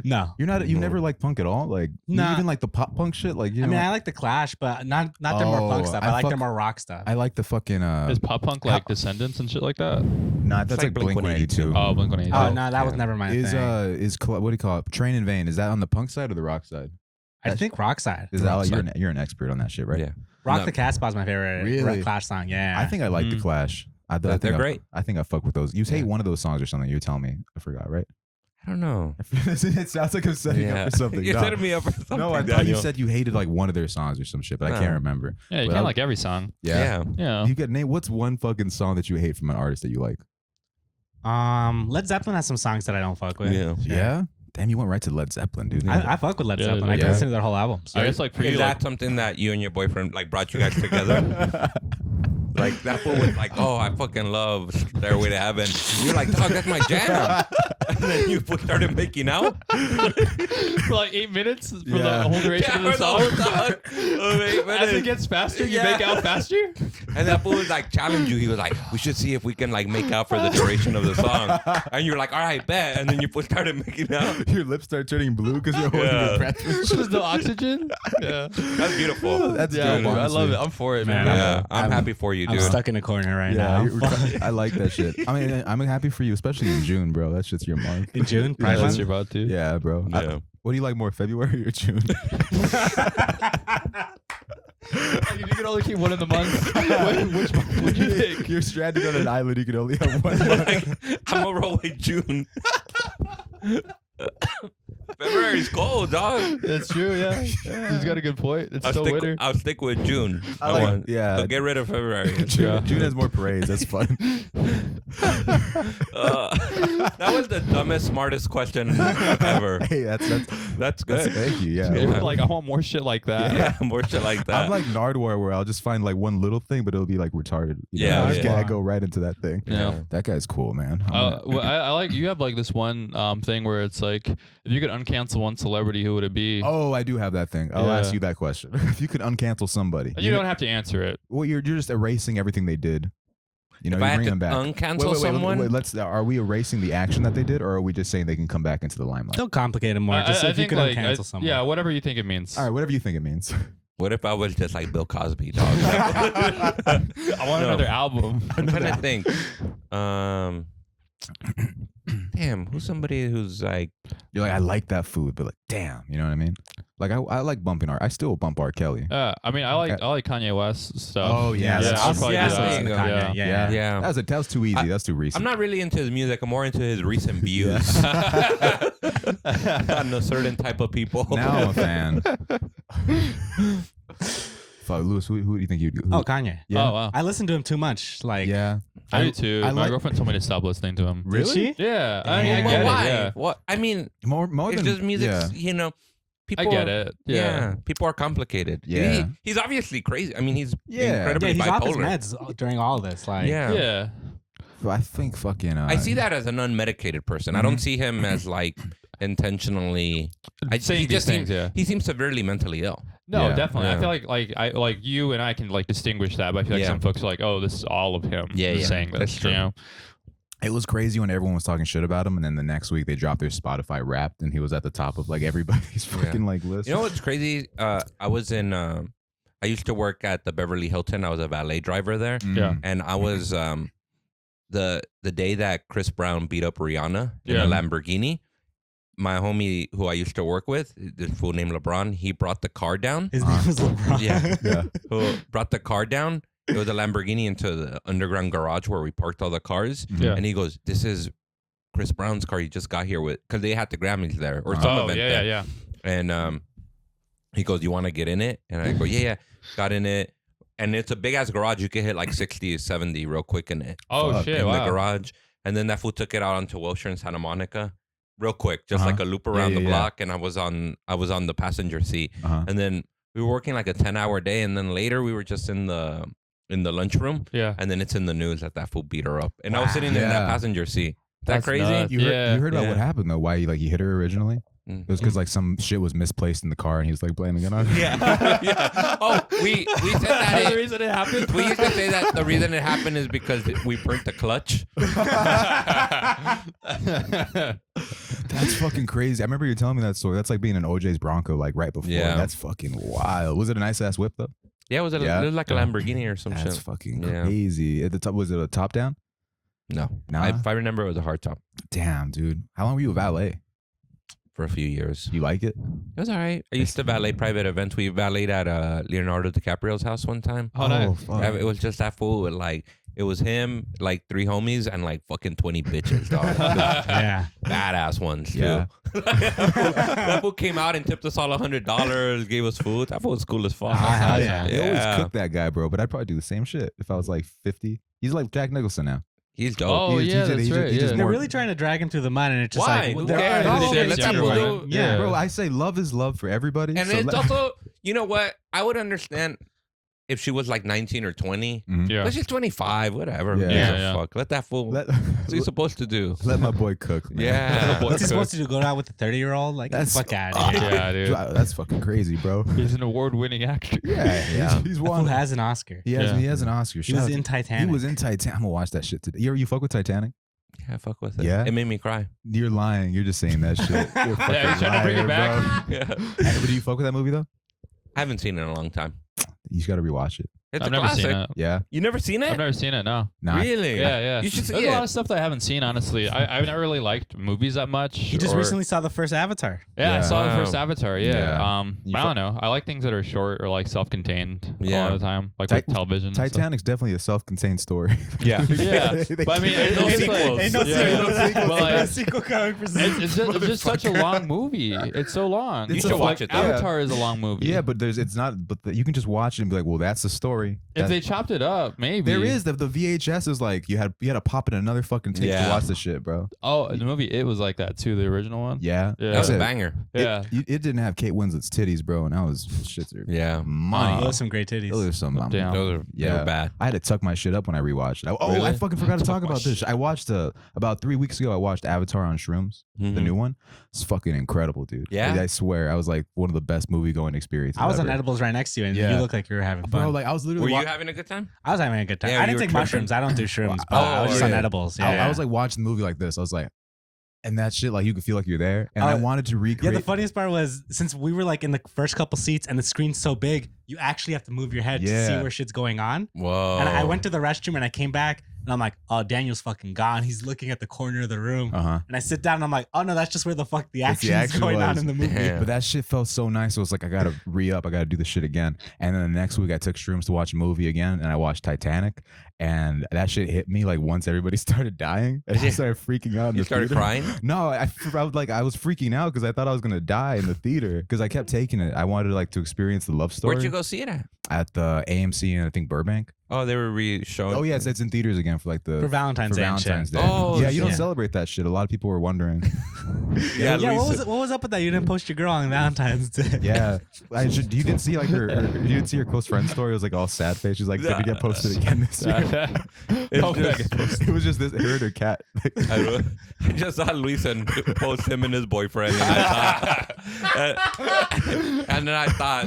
No. You're not. You never like punk at all. Like you Nah. even like the pop punk shit. Like you I know, mean, I like the Clash, but not their more punk Oh, stuff. I I like their fuck- more rock stuff. I like the fucking. Is pop punk like Descendants and shit like that? Nah, that's like like Blink 182. Oh, Blink 182. Oh no, that was never my Is thing. what do you call it? Train in Vain. Is that on the punk side or the rock side? I think rock side. Is that like, you're an expert on that shit, right? Yeah. Rock No. the Casbah's my favorite Really? Clash song. Yeah. I think I like the Mm. Clash. I They're think great. I think I fuck with those. You hate Yeah. one of those songs or something. You tell me. I forgot, right? I don't know. It sounds like I'm setting up for something. You're No. setting me up for something. No, I thought you Daniel. said you hated like one of their songs or some shit, but I No. can't remember. Yeah, you Well, can't like every song. Yeah. Yeah. Yeah. You could name what's one fucking song that you hate from an artist that you like? Led Zeppelin has some songs that I don't fuck with. Yeah. Yeah. Damn, you went right to Led Zeppelin, dude. I fuck with Led Yeah, Zeppelin. I yeah. can listen to their whole album. I guess like for Is you, that like, something that you and your boyfriend like brought you guys together? Like that fool was like, "Oh, I fucking love Stairway to Heaven." You're like, "Dog, that's my jam." And then you started making out. for like 8 minutes for the Yeah. whole duration Yeah, of the for the song. whole song. Oh, wait, but As then- it gets faster, you Yeah. make out faster. And that fool was like challenge you. He was like, "We should see if we can like make out for the duration of the song." And you're like, "All right, bet." And then you started making out. Your lips start turning blue because you're holding Yeah. your breath. There's no oxygen. Yeah. That's beautiful. That's Yeah, dope, dude, I love honestly. it. I'm for it, Man, man. Yeah, I'm I'm- happy for you, I'm dude. stuck in a corner right Yeah, now. I like that shit. I mean, I'm happy for you, especially in June, bro. That shit's your month. In June, Yeah, Pride That's Month? you're about to. Yeah, bro. Yeah. What do you like more, February or June? You can only keep one of the months. Which month would you pick? You're stranded on an island. You can only have one. Like, I'm gonna roll with June. February's cold, dog. That's true. Yeah. He's got a good point. It's still winter. I'll stick with June. I like- want- yeah. So get rid of February. June, June has more parades. That's fun. That was the dumbest, smartest question ever. Hey, that's That's good. thank you. Yeah. Yeah, like I want more shit like that. Yeah, more shit like that. I'm like Nardwar, where I'll just find like one little thing, but it'll be like retarded. Yeah, I just yeah. gotta go right into that thing. Yeah. That guy's cool, man. Well, I like you have like this one thing where it's like if you could uncancel one celebrity, who would it be? Oh, I do have that thing. I'll Yeah. ask you that question. If you could uncancel somebody, And you don't have to answer it. well, you're just erasing everything they did. You know, if you I had bring to them back. uncancel someone, Let's. Are we erasing the action that they did, or are we just saying they can come back into the limelight? Don't complicate it more. Just I if you think, could like, uncancel someone. yeah, whatever you think it means. All right, whatever you think it means. what if I was just like Bill Cosby, dog? I want No. another album. I'm trying to think. Damn, who's somebody who's like, You're like, I like that food, but like, damn, you know what I mean? Like, I like bumping I still bump R. Kelly. I mean, I like Kanye West stuff. Oh, yeah, yeah, that's I'll true. probably Yeah, do there that. you go. Kanye, yeah. yeah. That was too easy. That's too recent. I'm not really into his music. I'm more into his recent views on a certain type of people. Now I'm a fan. Fuck, Lewis, who do you think you'd do? Oh, Kanye. Yeah. Oh wow. I listen to him too much. Like, Yeah. I do too. I My like- girlfriend told me to stop listening to him. Did she? Yeah. I mean, I Well, get why? it. Yeah. What? I mean, More it's than just music. Yeah. You know, people. I get it. Yeah. People are complicated. Yeah. He's obviously crazy. I mean, he's Yeah. incredibly he's off his bipolar. meds during all this. Like, Yeah. Yeah. But I think fucking. I see that as an unmedicated person. I don't see him as like intentionally. Saying he these things, seems, yeah. he seems severely mentally ill. No, Yeah. definitely. Yeah. I feel like you and I can like distinguish that, but I feel like Yeah. some folks are like, oh, this is all of him. Yeah, just yeah. saying this. That's true. You know? It was crazy when everyone was talking shit about him, and then the next week they dropped their Spotify Wrapped, and he was at the top of like everybody's fucking like list. You know what's crazy? I was in. I used to work at the Beverly Hilton. I was a valet driver there, Yeah. and I was the day that Chris Brown beat up Rihanna in Yeah. a Lamborghini. My homie who I used to work with, this fool named LeBron, he brought the car down. his name was LeBron. Yeah. Yeah. Who brought the car down? It was a Lamborghini into the underground garage where we parked all the cars. Yeah. And he goes, "This is Chris Brown's car. He just got here with," because they had the Grammys there or some Oh, event yeah, there. yeah. And he goes, "You want to get in it?" And I go, "Yeah." Got in it. And it's a big ass garage. You can hit like 60, 70 real quick in it. Oh, Fuck, shit. In the Wow. garage. And then that fool took it out onto Wilshire and Santa Monica real quick, just like a loop around Yeah, the yeah, block. And I was on the passenger seat. Uh-huh. And then we were working like a 10-hour day. And then later we were just in the lunchroom. Yeah. And then it's in the news that fool beat her up. And I was Wow. sitting there in that Yeah. passenger seat. That That's crazy? nuts. You Yeah. heard about what Yeah. happened though? Why he hit her originally? Mm. It was because like some shit was misplaced in the car, and he was like blaming it on her. Yeah. Yeah. Oh, we said that. The reason it happened. We used to say that the reason it happened is because we burnt the clutch. That's fucking crazy. I remember you telling me that story. That's like being in OJ's Bronco, like right before. Yeah. That's fucking wild. Was it a nice ass whip though? Yeah, it was like a Lamborghini or some That's shit. fucking Yeah. crazy. At the top, was it a top down? No. Nah? If I remember, it was a hard top Damn, dude. How long were you a valet? for a few years. You like it? It was all right. I used to valet private events. We valeted at Leonardo DiCaprio's house one time. Oh, nice. fuck. It was just that fool with like, it was him, like 3 homies, and like fucking 20 bitches, dog. Yeah. Badass ones, too. Yeah. That fool came out and tipped us all $100, gave us food. That fool was cool as fuck. hell yeah. They Yeah. always cook that guy, bro. But I'd probably do the same shit if I was like 50. He's like Jack Nicholson now. He's dope. Oh, He's- yeah, he's- that's he's- right. he's just Yeah. They're more- really trying to drag him through the mud, and it's just Why? like Who there cares? are Oh, shit, let that people fool like- do- yeah. Bro, I say love is love for everybody. And so it's let- also, you know what? I would understand if she was like 19 or 20. Mhm. Yeah. But she's 25, whatever. Yeah. Who gives a Yeah. fuck? Let that fool. Let, What's he supposed to do? let my boy cook. Man. Yeah. What's he supposed to do? Go out with a 30-year-old? Like, That's- fuck out of here. Yeah, dude. That's fucking crazy, bro. He's an award-winning actor. Yeah, Yeah. He's That fool won. has an Oscar. He has. Yeah. He has an Oscar. He Shout was out in to- Titanic. He was in Titanic. I'm gonna watch that shit today. You fuck with Titanic? Yeah, fuck with it. Yeah? It made me cry. You're lying. You're just saying that shit. You're a Yeah, he's fucking trying to bring it liar, back. Yeah. bro. But do you fuck with that movie though? I haven't seen it in a long time. You just gotta rewatch it. It's I've a never classic. seen it. Yeah. You never seen it? I've never seen it. No. Nah. Really? Yeah, yeah. You should see There's a lot it. of stuff that I haven't seen. Honestly, I've never really liked movies that much. He just or- recently saw the first Avatar. Yeah, I Yeah. saw the Wow. first Avatar. Yeah. Yeah. I don't know. I like things that are short or like self-contained a Yeah. lot of the time, like Tit- with television. and stuff. Titanic's definitely a self-contained story. Yeah. Yeah, but I mean, it's no it's sequels. like, Ain't no yeah. sequel. But, like, sequel coming for It's just such a long movie. It's so long. You should So, watch like, it, though. Avatar is a long movie. Yeah, but it's not. But you can just watch it and be like, well, that's the story. if That- they chopped it up, maybe there is the VHS is like you had to pop in another fucking tape to Yeah. watch the shit, bro. Oh, the movie It was like that too. The original one. Yeah, Yeah. That was a Except banger. Yeah. It didn't have Kate Winslet's titties, bro, and I was shits are Yeah. money. Those are some great titties. Those are some. Damn. Those are they Yeah. were bad. I had to tuck my shit up when I rewatched it. I Really? fucking forgot to talk Tuck my about this. I watched about 3 weeks ago. I watched Avatar on shrooms, the Mhm. new one. It's fucking incredible, dude. Yeah? I swear, I was like one of the best movie going experiences. I was on ever. edibles right next to you, and Yeah. you look like you were having fun. Bro, like I was literally. Were you having a good time? I was having a good time. Yeah, I you didn't were take tripping. mushrooms. I don't do shrooms, but Oh, I was just on yeah. edibles. I Yeah. was like watching the movie like this. I was like, and that shit, like you could feel like you're there. And I Oh, wanted to Yeah, recreate. the funniest part was since we were like in the first couple seats and the screen's so big, you actually have to move your head to see Yeah. where shit's going on. Whoa. And I went to the restroom and I came back and I'm like, oh, Daniel's fucking gone. He's looking at the corner of the room. Uh-huh. And I sit down and I'm like, oh no, that's just where the fuck the That's the action's action going on was. in the movie. Damn. But that shit felt so nice. It was like I gotta re-up. I gotta do the shit again. And then the next week I took shrooms to watch a movie again, and I watched Titanic. And that shit hit me like once everybody started dying. And I Yeah. started freaking out. In You the started theater. crying? No, I was freaking out because I thought I was gonna die in the theater because I kept taking it. I wanted like to experience the love story Where'd you go see it at? at the AMC in I think Burbank. Oh, they were re-showing. Oh yeah, it's in theaters again for like the For Valentine's Day and shit. Valentine's Day. Oh, yeah, you don't shit. celebrate that shit. A lot of people were wondering. Yeah, Yeah, Luisa. what was up with that? You didn't post your girl on Valentine's Day. Yeah, you didn't see like her you didn't see her close friend story. It was like all sad face. She's like, did it get posted again this year? It was just this her and her cat. I just saw Luisa and post him and his boyfriend, and I thought, and then I thought,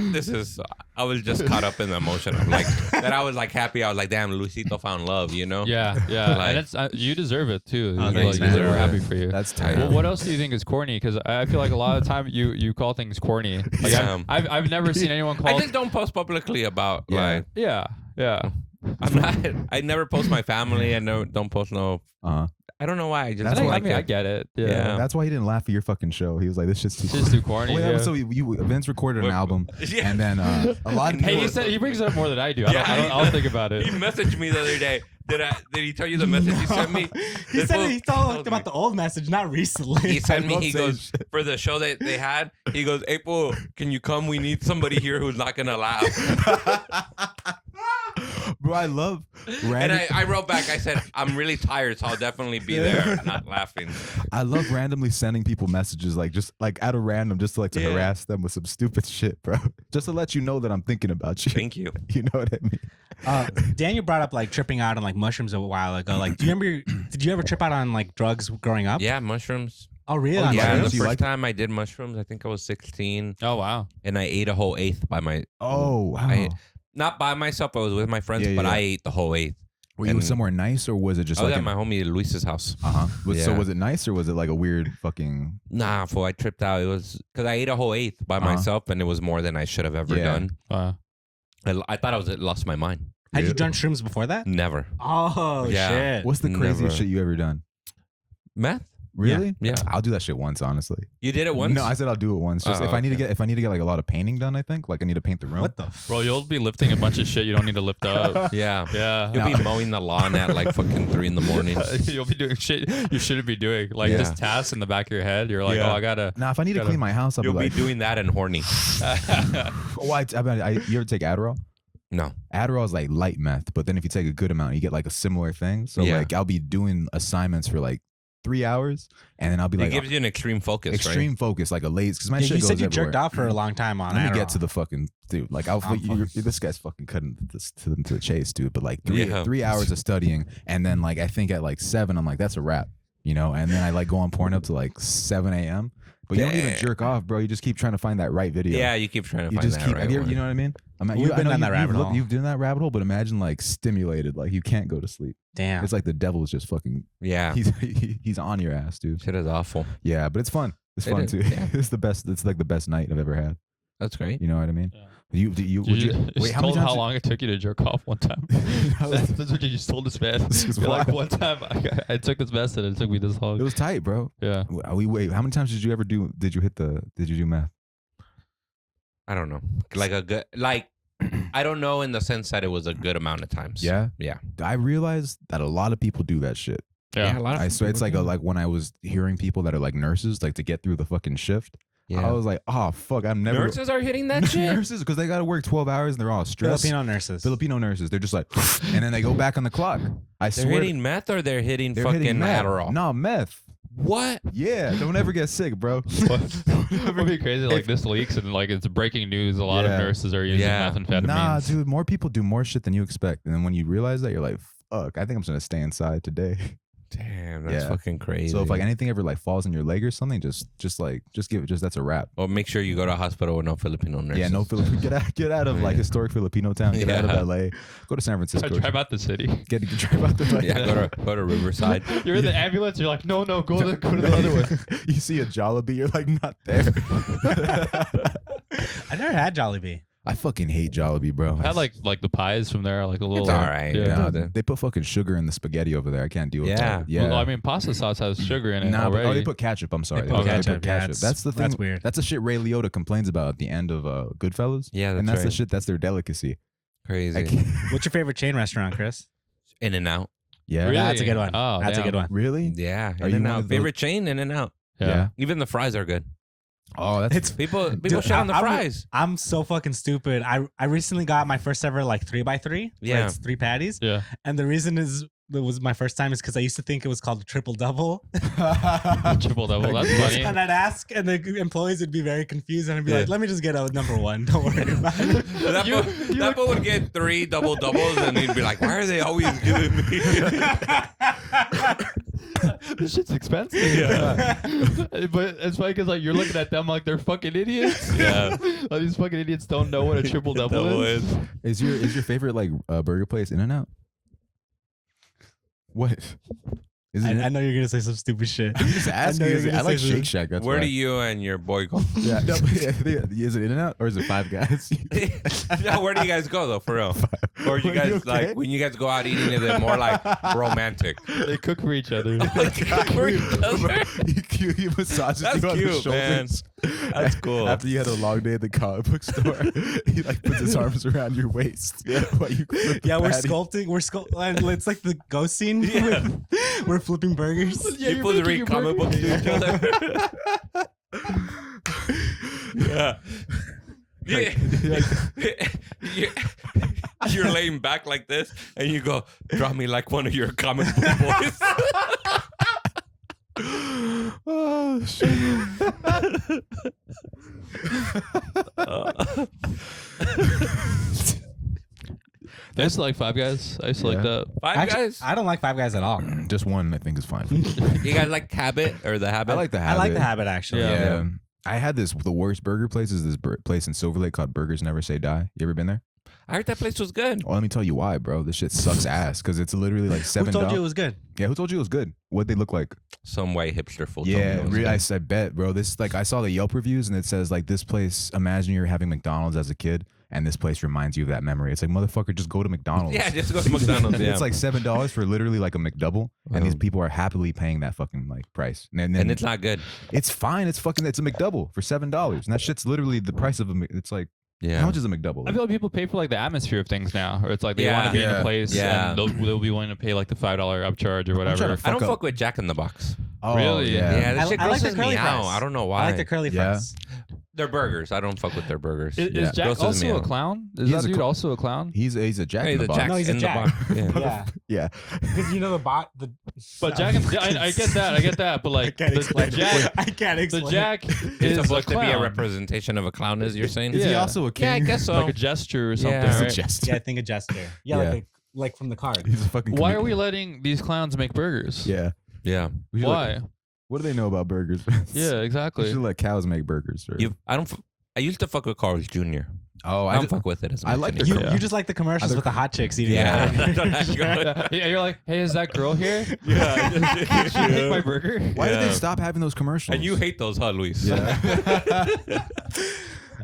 I was just caught up in the emotion of like that. I was like happy. I was like, damn, Luisito found love, you know? Yeah. Like- And it's you deserve it too. Oh, Like, thanks, you man. deserve- we're happy for you. That's tight. Well, what else do you think is corny? Because I feel like a lot of the time you call things corny. Like Yeah. I've never seen anyone I call. just don't post publicly about like Yeah. I'm not. I never post my family. I don't post no. Uh-huh. I don't know why. I just That's don't why- like I it. get it. Yeah. Yeah. That's why he didn't laugh at your fucking show. He was like, "This shit's too." It's just too corny. Oh, yeah, yeah. so Vince recorded an What- album, Yeah. and then a lot of Hey, people. he brings it up more than I do. I Yeah, don't think about it. He messaged me the other day. Did he tell you the message he sent me? He This said fool he told talked about me. the old message, not recently. He sent me. love He saying goes shit. for the show that they had. He goes, April, can you come? We need somebody here who's not gonna laugh. Bro, I love. And Random, I wrote back. I said, I'm really tired, so I'll definitely be there, not laughing. I love randomly sending people messages like just like out of random, just to, like to Yeah. harass them with some stupid shit, bro. Just to let you know that I'm thinking about you. Thank you. You know what I mean? Daniel brought up like tripping out on like mushrooms a while ago. Like, do you remember? Did you ever trip out on like drugs growing up? Yeah, mushrooms. Oh, really? Oh, On Yeah, mushrooms? the mushrooms? You first like- time I did mushrooms, I think I was 16, Oh wow. and I ate a whole eighth by my. Oh wow. Not by myself. I was with my friends, Yeah, but yeah. I ate the whole eighth. Were you and- somewhere nice or was it just I was like at my homie Luis's house. So Yeah. was it nice or was it like a weird fucking? Nah, fool, I tripped out. It was because I ate a whole eighth by myself, and it was more than I should have ever Yeah. done. Wow. I thought I lost my mind. Had you Really? done shrooms before that? Never. Oh Yeah. shit! What's the craziest Never. shit you ever done? Meth? Really? Yeah. I'll do that shit once, honestly. You did it once? No, I said I'll do it once. Just Oh, if I need to okay. get like a lot of painting done, I think like I need to paint the room. What the? Bro, you'll be lifting a bunch of shit you don't need to lift up. Yeah. Yeah. You'll be mowing the lawn at like fucking 3 a.m. You'll be doing shit you shouldn't be doing. Like Yeah. just tasks in the back of your head. You're like, Yeah. oh, I gotta. Now, if I need to Gotta- clean my house, I'll You'll be be like, doing that and horny. oh, you ever take Adderall? No. Adderall is like light meth, but then if you take a good amount, you get like a similar thing. So Yeah. like I'll be doing assignments for like 3 hours, and then I'll be It like gives you an extreme focus, extreme focus, like a lazy. Because my Yeah, shit you goes said you everywhere. jerked off for a long time on Let me Adderall. get to the fucking dude. Like this guy's fucking cutting this to the chase, dude. But like Yeah. 3 hours of studying, and then like I think at like 7, I'm like that's a wrap, you know. And then I like go on Pornhub to like 7 a.m. But you don't even Damn. jerk off, bro. You just keep trying to find that right video. Yeah, you keep trying to You find just that keep. right Have you, ever, one. you know what I mean? We've been down that rabbit hole. You've done that rabbit hole, but imagine like stimulated, like you can't go to sleep. Damn. It's like the devil's just fucking. Yeah. He's on your ass, dude. Shit is awful. Yeah, but it's fun. It's It fun is, too. yeah. It's the best. It's like the best night I've ever had. That's great. You know what I mean? Yeah. You would you just wait? How many told times? how long it took you to jerk off one time. That's what you just told us, man. This is You're like, wild. one time I took this mess and it took me this It long. was tight, bro. Yeah. Wait. How many times did you ever do? Did you do meth? I don't know. Like a good, like, I don't know in the sense that it was a good amount of times. Yeah. Yeah. I realized that a lot of people do that shit. Yeah. a lot of I swear, it's people like do. when I was hearing people that are like nurses, like to get through the fucking shift. Yeah. I was like, oh fuck, I'm never Nurses are hitting that shit. nurses because they got to work 12 hours and they're all stressed. Filipino nurses. They're just like, and then they go back on the clock. I They're swear, hitting meth or they're hitting they're fucking hitting meth. Adderall. No meth. What? Yeah, don't ever get sick, bro. It would be crazy. Like this leaks and like it's breaking news. A lot Yeah. of nurses are using Yeah. methamphetamines. Nah, dude, more people do more shit than you expect, and then when you realize that, you're like, fuck, I think I'm just gonna stay inside today. Damn, that's Yeah. fucking crazy. So if like anything ever like falls in your leg or something, just give it. That's a wrap. well, make sure you go to a hospital with no Filipino nurses. Yeah, no Filipino. Get out of like Yeah. historic Filipino town. Get out Yeah. of LA. Go to San Francisco. Drive out the city. Drive out the Yeah, go to Riverside. You're in the ambulance. You're like, no, go to the other way. You see a Jollibee, you're like not there. I never had Jollibee. I fucking hate Jollibee, bro. I had like the pies from there, like a little. It's all right. Yeah. Nah, they put fucking sugar in the spaghetti over there. I can't deal with Yeah. that. Yeah. Well, I mean, pasta sauce has sugar in it Nah, but, already. they put ketchup. I'm sorry. They put ketchup, yeah, ketchup. That's the thing. that's weird. That's the shit Ray Liotta complains about at the end of Goodfellas. Yeah, and that's that's the right. shit. That's their delicacy. I Crazy. can't- What's your favorite chain restaurant, Chris? In and out. yeah. Really? That's a good one. Oh, That's a damn. good one. Really? Yeah. Are In you and one out. of those- Favorite chain? In and out. yeah. Even the fries are good. Oh, that's It's People Dude, shit on the I'm- fries. I'm so fucking stupid. I recently got my first ever like 3x3. Yeah. It's 3 patties. Yeah. And the reason is it was my first time is because I used to think it was called a triple double. Triple double. That's funny. And I'd ask, and the employees would be very confused, and I'd be Yeah. like, "Let me just get a number one. Don't worry about it." That fool would get 3 double doubles, and he'd be like, "Why are they always giving me?" This shit's expensive. Yeah. But it's funny because like you're looking at them like they're fucking idiots. Yeah. Like, these fucking idiots don't know what a triple double is. is your favorite like burger place In-N-Out? What? Is it? I know you're gonna say some stupid shit. I'm just asking. you're Is it, gonna I like say Shake some- Shack. That's Where why. do you and your boy go? Yeah, no, but is it In-N-Out or is it Five Guys? No, where do you guys go though, for real? Or you Are guys you okay? like when you guys go out eating? Is it more like romantic? They cook for each other. he massages That's you on the cute, man. shoulders. That's cool. After you had a long day at the comic book store, he like puts his arms around your waist. While you flip the Yeah, we're patty. sculpting. And it's like the ghost scene. Yeah. We're flipping burgers. Yeah, People you're making read your comic burger. books to each other. Yeah. You're laying back like this, and you go, "Draw me like one of your comic book boys." Oh shit! I used to like Five Guys. I used to like Yeah. that. Five Actually, Guys. I don't like Five Guys at all. Just one, I think, is fine. You guys like Habit or the Habit? I like the I habit. like the habit actually. Yeah. Yeah. I had the worst burger place is this place in Silver Lake called Burgers Never Say Die. You ever been there? I heard that place was good. Well, let me tell you why, bro. This shit sucks ass because it's literally like $7. Who told you it was good? Yeah, who told you it was good? What they look like? Some white hipster fool. told me Yeah, it was really, good. I bet, bro. This like I saw the Yelp reviews and it says like this place. Imagine you're having McDonald's as a kid, and this place reminds you of that memory. It's like motherfucker, just go to McDonald's. Yeah, just go to McDonald's. Yeah. It's like $7 for literally like a McDouble, and these Wow. people are happily paying that fucking like price. And then and it's not good. it's fine. It's fucking it's a McDouble for $7, and that shit's literally the price of a. It's like Yeah. how much is a McDouble? I feel like people pay for like the atmosphere of things now, or it's like they want Yeah. to be in Yeah. a place, Yeah. and they'll be willing to pay like the $5 upcharge or trying whatever. to I don't fuck up. fuck with Jack in the Box. Oh, Really? Yeah. Yeah, that I- shit I like the grosses me curly out. fries. I don't know why. I like the curly Yeah. fries. They're burgers. I don't fuck with their burgers. Is Yeah. Jack Grosses me also a out. clown? Is He's that a dude cl- also a clown? He's a Jack Hey, in the the box. Jack's No, he's a in Jack. the box. Yeah. Yeah, Yeah. because you know the bot. The But Jack, I get that, but I like can't the explain. Jack, I can't the explain. Jack It's is a supposed to be a clown. representation of a clown, as you're saying. Is he Yeah. also a king? Yeah, I guess so. like a gesture or something. Yeah. He's a right? jester. Yeah, I think a jester. Yeah, Yeah. like from the card. He's a fucking. Why are we comedian. letting these clowns make burgers? Yeah. Yeah. We should Why? let- what do they know about burgers? Yeah, We exactly. should let cows make burgers. Or, I used to fuck with Carl's Jr. oh, I don't fuck with it as much. I like the You, anymore. Yeah. you just like the commercials Other- with the hot chicks eating. Yeah. it. Yeah, you're like, hey, is that girl here? Yeah. Can she make my burger? Why did Yeah. they stop having those commercials? And you hate those, huh, Luis? Yeah.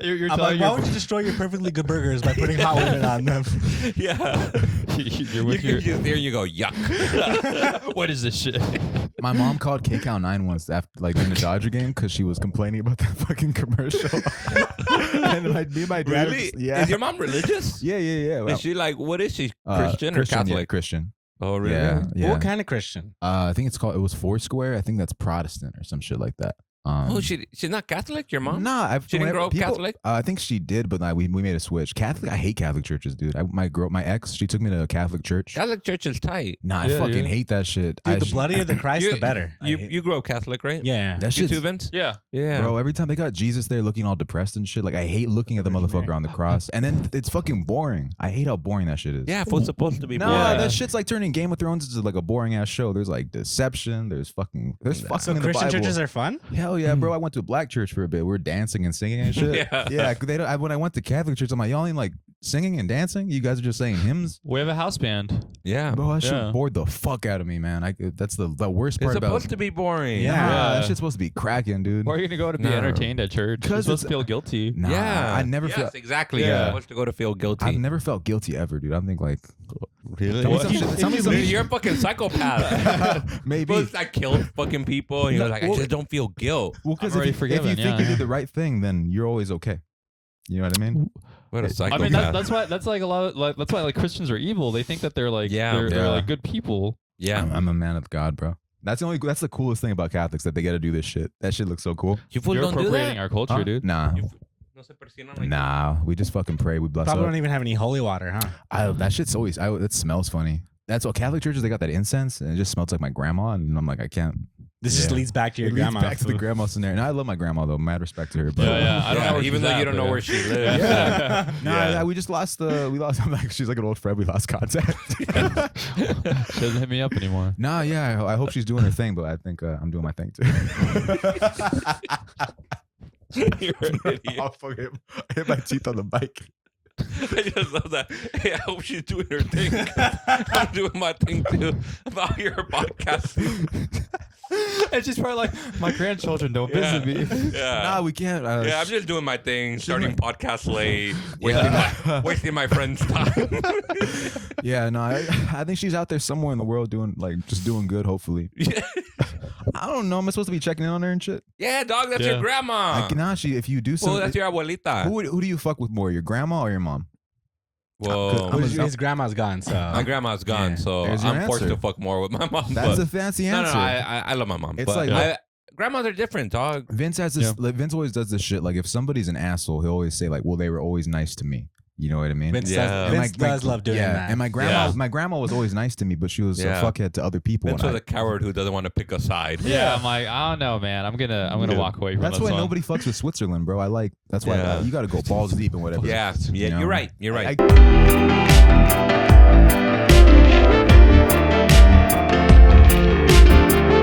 You're I'm telling like, why would you destroy your perfectly good burgers by putting hot women on them? Yeah. you're You with can your, just there you go, yuck. what is this shit? My mom called KCal 9 once after like during the Dodger game because she was complaining about that fucking commercial. And like me and my dad, Really? yeah, Is your mom religious? yeah. Is she like, what is she? Uh, Christian or Yeah, Catholic? Christian. Oh, really? Yeah. What kind of Christian? I think it's called. It was Foursquare. I think that's Protestant or some shit like that. Oh, she's not Catholic, your mom? Nah, She didn't grow up Catholic? I think she did, but like, we made a switch. Catholic. I hate Catholic churches, dude. My ex, she took me to a Catholic church. Catholic church is tight. Nah, I Yeah, fucking yeah. hate that shit. Dude, the bloodier the Christ, You- the better. You grew up Catholic, right? Yeah. that You shit's too, Vince? Yeah. Yeah. Bro, every time they got Jesus there looking all depressed and shit, like I hate looking at the motherfucker on the cross. And then it's fucking boring. I hate how boring that shit is. Yeah, it's supposed to be No, boring. Yeah. that shit's like turning Game of Thrones into like a boring ass show. There's like deception. There's fucking So in the Christian Bible. churches are fun? Hell yeah, bro! I went to a black church for a bit. We're dancing and singing and shit. Yeah. They don't, when I went to Catholic church, I'm like, y'all ain't like singing and dancing. You guys are just saying hymns. We have a house band. Yeah. Bro, that shit Yeah. bored the fuck out of me, man. That's the worst It's part about. supposed to be boring. Yeah. Nah, Yeah. that shit's supposed to be cracking, dude. Why are you gonna go to be No. entertained at church? You're 'Cause supposed to it's- feel guilty. Nah, Yeah. I never Yes, felt. exactly. Yeah. You're supposed to go to feel guilty. I've never felt guilty ever, dude. I think like Really? Tell me some shit- tell me some- You're a fucking psychopath. maybe. Supposed to, like, kill fucking people, and you're No, like, well- I just don't feel guilt. Well, because I'm already if you forgiven, think yeah. you did the right thing, then you're always okay. You know what I mean? What a I psychopath. mean, that's why like a lot of like that's why like Christians are evil. They think that they're like Yeah. they're Yeah. like good people. yeah. I'm a man of God, bro. That's the coolest thing about Catholics, that they got to do this shit. That shit looks so cool. You fools You're don't do appropriating that. our culture, Huh? dude. Nah, No se persignan like nah. We just fucking pray. We bless Probably up. don't even have any holy water, huh? That shit's always. It smells funny. That's what Catholic churches. They got that incense, and it just smells like my grandma. And I'm like, I can't. This just leads back to your It leads grandma. back to the grandma scenario. And I love my grandma though. Mad respect to her. But Yeah. I don't know where even she's though at, you don't but know yeah. where she lives. Yeah. Yeah. Nah, we just lost she's like an old friend. We lost contact. She doesn't hit me up anymore. Nah, yeah. I hope she's doing her thing, but I think I'm doing my thing too. You're an idiot. I'll fucking hit my teeth on the bike. I just love that. Hey, I hope she's doing her thing. I'm doing my thing too. About your podcast. And she's probably like, my grandchildren don't Yeah. visit me. Yeah. Nah, we can't. Yeah, I'm just doing my thing, starting like- podcast late, Yeah. wasting my friend's time. Yeah, no, I think she's out there somewhere in the world just doing good, hopefully. Yeah. I don't know. Am I supposed to be checking in on her and shit? Yeah, dog, that's Yeah. your grandma. If you do Well, something. that's your abuelita. Who do you fuck with more, your grandma or your mom? Whoa. I'm His grandma's gone, so My grandma's gone, Yeah. so There's your I'm forced answer. to fuck more with my mom. That's but a fancy no, answer. I love my mom. It's but like- grandmas are different, dog. Vince has this. Like, Vince always does this shit. Like if somebody's an asshole, he'll always say like, "Well, they were always nice to me." You know what I mean? Vince, Yeah. does, And Vince does love doing that. And my grandma was always nice to me, but she was Yeah. a fuckhead to other people. Vince and was a coward who doesn't want to pick a side. Yeah, I'm like, I don't know, man. I'm gonna Yeah. walk away from that's this why one. nobody fucks with Switzerland, bro. That's why Yeah. you got to go balls deep and whatever. Yeah, You know? you're right. You're right. I